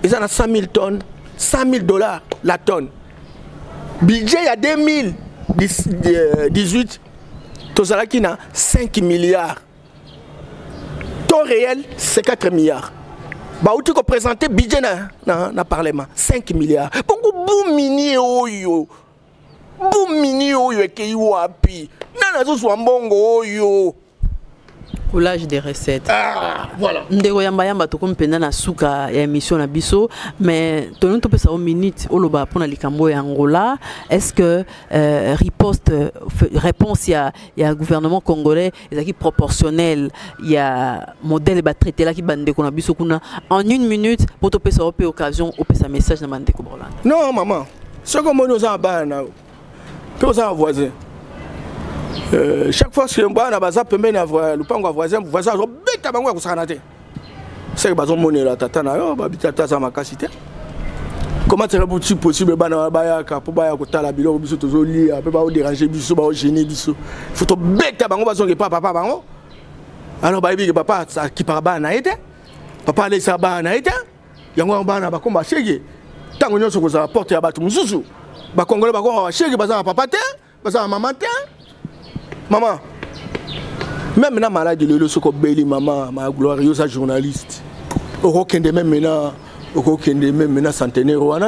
ils en ont 100 000 tonnes, $100 000 la tonne. Budget il y a 2018, Tozalaki na 5 milliards. Taux réel, c'est 4 milliards. Bah, où tu peux présenter budget dans le Parlement, 5 milliards. Pourquoi boumini oyo? Boumini oyo et qui wapi? Nana zo soit bongo oyo. Coulage des recettes. Ah, voilà. Ndeko yamba to kompenda na suka ya émission na biso, mais tonon to pesa au minute oloba pona likambo ya Angola. Est-ce que réponse il y a gouvernement congolais qui proportionnel, il y a modèle ba traité là qui bande ko na biso kuna en une minute pour to pesa op occasion au pesa message na bande ko Bolanda. Non maman, ce que moi nous en bana. Peu ça voisin. Chaque fois que on a bazar peut mener le pango voisin zo beta bango ko sanate. C'est que bazon monnaie la tata na yo ba bitata za makasite. Comment c'est possible bana baya ka pour baya ko tala bilo biso to zo li a pas déranger biso ba gêner biso. Faut to beta bango bazon ke papa bango. Alors ba bi ke papa ça qui par bana été. Papa les sa bana été. Yango bana ba komba shege. Tango nyoso ko za porte ya batu mususu. Ba congolais ba ko shege baza papa te, baza maman te. Maman, même na malade de l'eau, ce qu'on bélit maman, ma glorieuse journaliste. Au de même maintenant centenaire ou en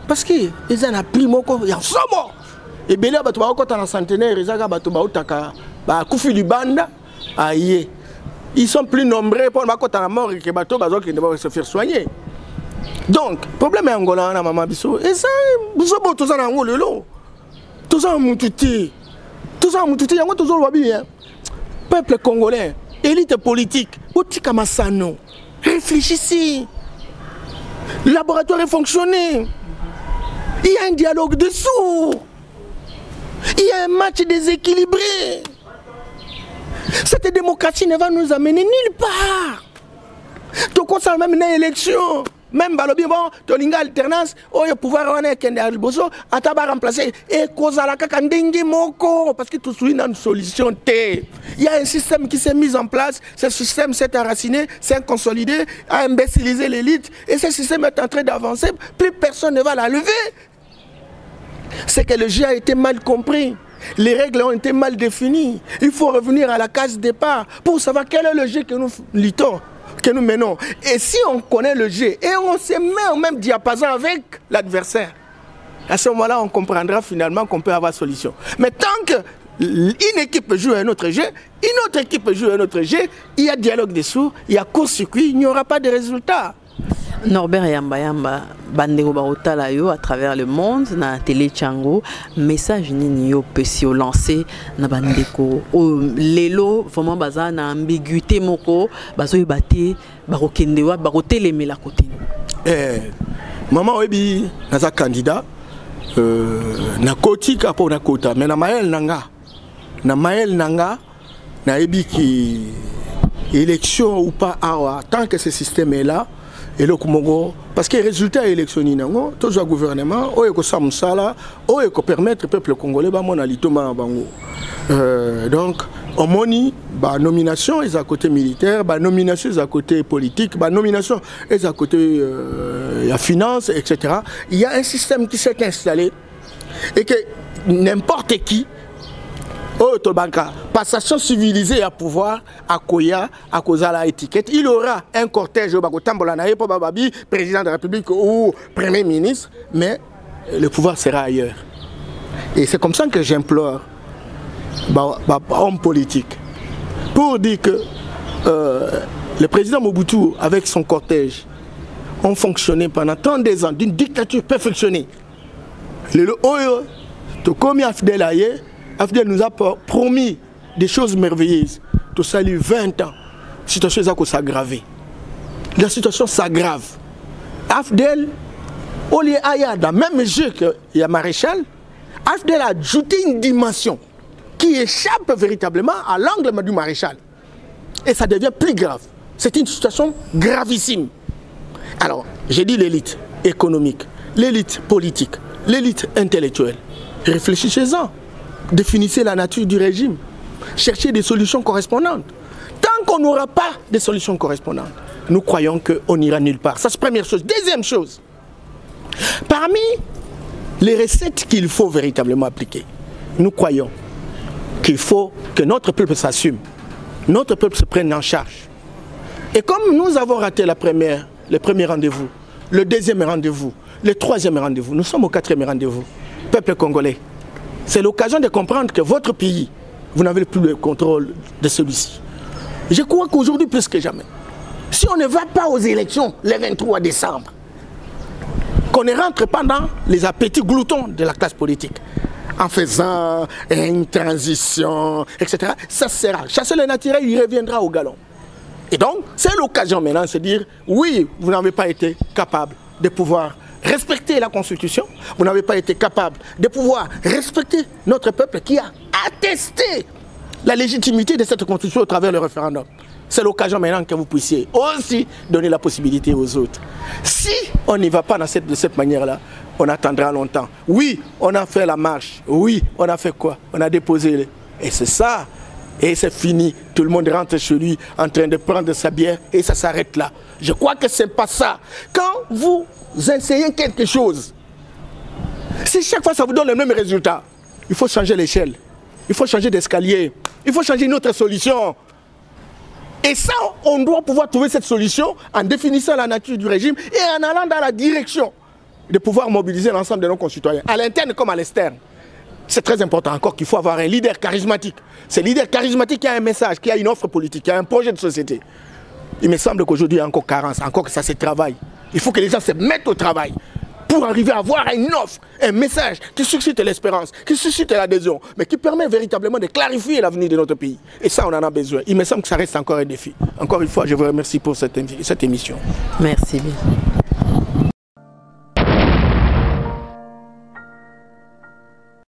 parce que ils en a pris mon corps, ils en sont morts. Et bien là, tu vas encore dans centenaire, ils ont kufi du banda, aïe. Ils sont plus nombreux pour la mort et que bateau qui ne va se faire soigner. Donc, problème est Angola, maman biso. Et ça, vous avez tout ça en Angola, tout ça en Moutouti. Tout ça, peuple congolais, élite politique, réfléchissez. Le laboratoire est fonctionné. Il y a un dialogue dessous. Il y a un match déséquilibré. Cette démocratie ne va nous amener nulle part. Tout concerne même une élection. Même balobi bon, tolinga alternance, oyo pouvoir wana kende aliboso, ataba remplacer et kozala kaka ndenge moko parce que tout suit une solution T. Il y a un système qui s'est mis en place, ce système s'est enraciné, s'est consolidé, a imbécilisé l'élite et ce système est en train d'avancer, plus personne ne va la lever. C'est que le jeu a été mal compris. Les règles ont été mal définies. Il faut revenir à la case départ pour savoir quel est le jeu que nous luttons, que nous menons. Et si on connaît le jeu et on se met au même diapason avec l'adversaire, à ce moment-là, on comprendra finalement qu'on peut avoir solution. Mais tant qu'une équipe joue un autre jeu, une autre équipe joue un autre jeu, il y a dialogue dessous, il y a court-circuit, il n'y aura pas de résultat. Norbert Yamba bandeko baotala yo à travers le monde na télé Tchango message nini yo pesi o lancer na bandeko o lelo vraiment baza na ambiguïté moko bazo yebate bakokende wa bakotelemela côté maman oyebi naza candidat na koti ka po na kota mais na mael nanga na yebi ki élection ou pas awa tant que ce système est là. Et le Congo, parce que les résultats électionnés, tout le gouvernement, il faut permettre au peuple congolais de donc, on moni, nomination est à côté militaire, nomination est à côté politique, nomination est à côté la finance, etc. Il y a un système qui s'est installé et que n'importe qui, passation civilisée à pouvoir, à Koya, à Kozala étiquette. Il aura un cortège au président de la République ou premier ministre, mais le pouvoir sera ailleurs. Et c'est comme ça que j'implore hommes politiques pour dire que le président Mobutu, avec son cortège, ont fonctionné pendant 32 ans d'une dictature perfectionnée. Le Oyo, tout comme Afdel Aye, Afdel nous a promis des choses merveilleuses. Tout ça, il y a 20 ans. La situation s'aggrave. La situation s'aggrave. Afdel, au lieu dans le même jeu qu'il y a Maréchal, Afdel a ajouté une dimension qui échappe véritablement à l'angle du Maréchal. Et ça devient plus grave. C'est une situation gravissime. Alors, j'ai dit l'élite économique, l'élite politique, l'élite intellectuelle. Réfléchissez-en. Définissez la nature du régime. Cherchez des solutions correspondantes. Tant qu'on n'aura pas de solutions correspondantes, nous croyons qu'on n'ira nulle part. Ça, c'est la première chose. Deuxième chose, parmi les recettes qu'il faut véritablement appliquer, nous croyons qu'il faut que notre peuple s'assume, notre peuple se prenne en charge. Et comme nous avons raté le premier rendez-vous, le deuxième rendez-vous, le troisième rendez-vous, nous sommes au quatrième rendez-vous, peuple congolais, c'est l'occasion de comprendre que votre pays, vous n'avez plus le contrôle de celui-ci. Je crois qu'aujourd'hui, plus que jamais, si on ne va pas aux élections le 23 décembre, qu'on ne rentre pas dans les appétits gloutons de la classe politique, en faisant une transition, etc., ça sera. Chasser le naturel, il reviendra au galon. Et donc, c'est l'occasion maintenant de se dire, oui, vous n'avez pas été capable de pouvoir respecter la Constitution, vous n'avez pas été capable de pouvoir respecter notre peuple qui a attesté la légitimité de cette Constitution au travers du référendum. C'est l'occasion maintenant que vous puissiez aussi donner la possibilité aux autres. Si on n'y va pas de cette manière-là, on attendra longtemps. Oui, on a fait la marche. Oui, on a fait quoi? On a déposé. Et c'est ça. Et c'est fini. Tout le monde rentre chez lui en train de prendre sa bière et ça s'arrête là. Je crois que ce n'est pas ça. Quand vous enseignez quelque chose, si chaque fois ça vous donne le même résultat, il faut changer l'échelle. Il faut changer d'escalier. Il faut changer une autre solution. Et ça, on doit pouvoir trouver cette solution en définissant la nature du régime et en allant dans la direction de pouvoir mobiliser l'ensemble de nos concitoyens, à l'interne comme à l'externe. C'est très important encore qu'il faut avoir un leader charismatique. Ce leader charismatique qui a un message, qui a une offre politique, qui a un projet de société. Il me semble qu'aujourd'hui, il y a encore carence, encore que ça se travaille. Il faut que les gens se mettent au travail pour arriver à avoir une offre, un message qui suscite l'espérance, qui suscite l'adhésion, mais qui permet véritablement de clarifier l'avenir de notre pays. Et ça, on en a besoin. Il me semble que ça reste encore un défi. Encore une fois, je vous remercie pour cette émission. Merci bien.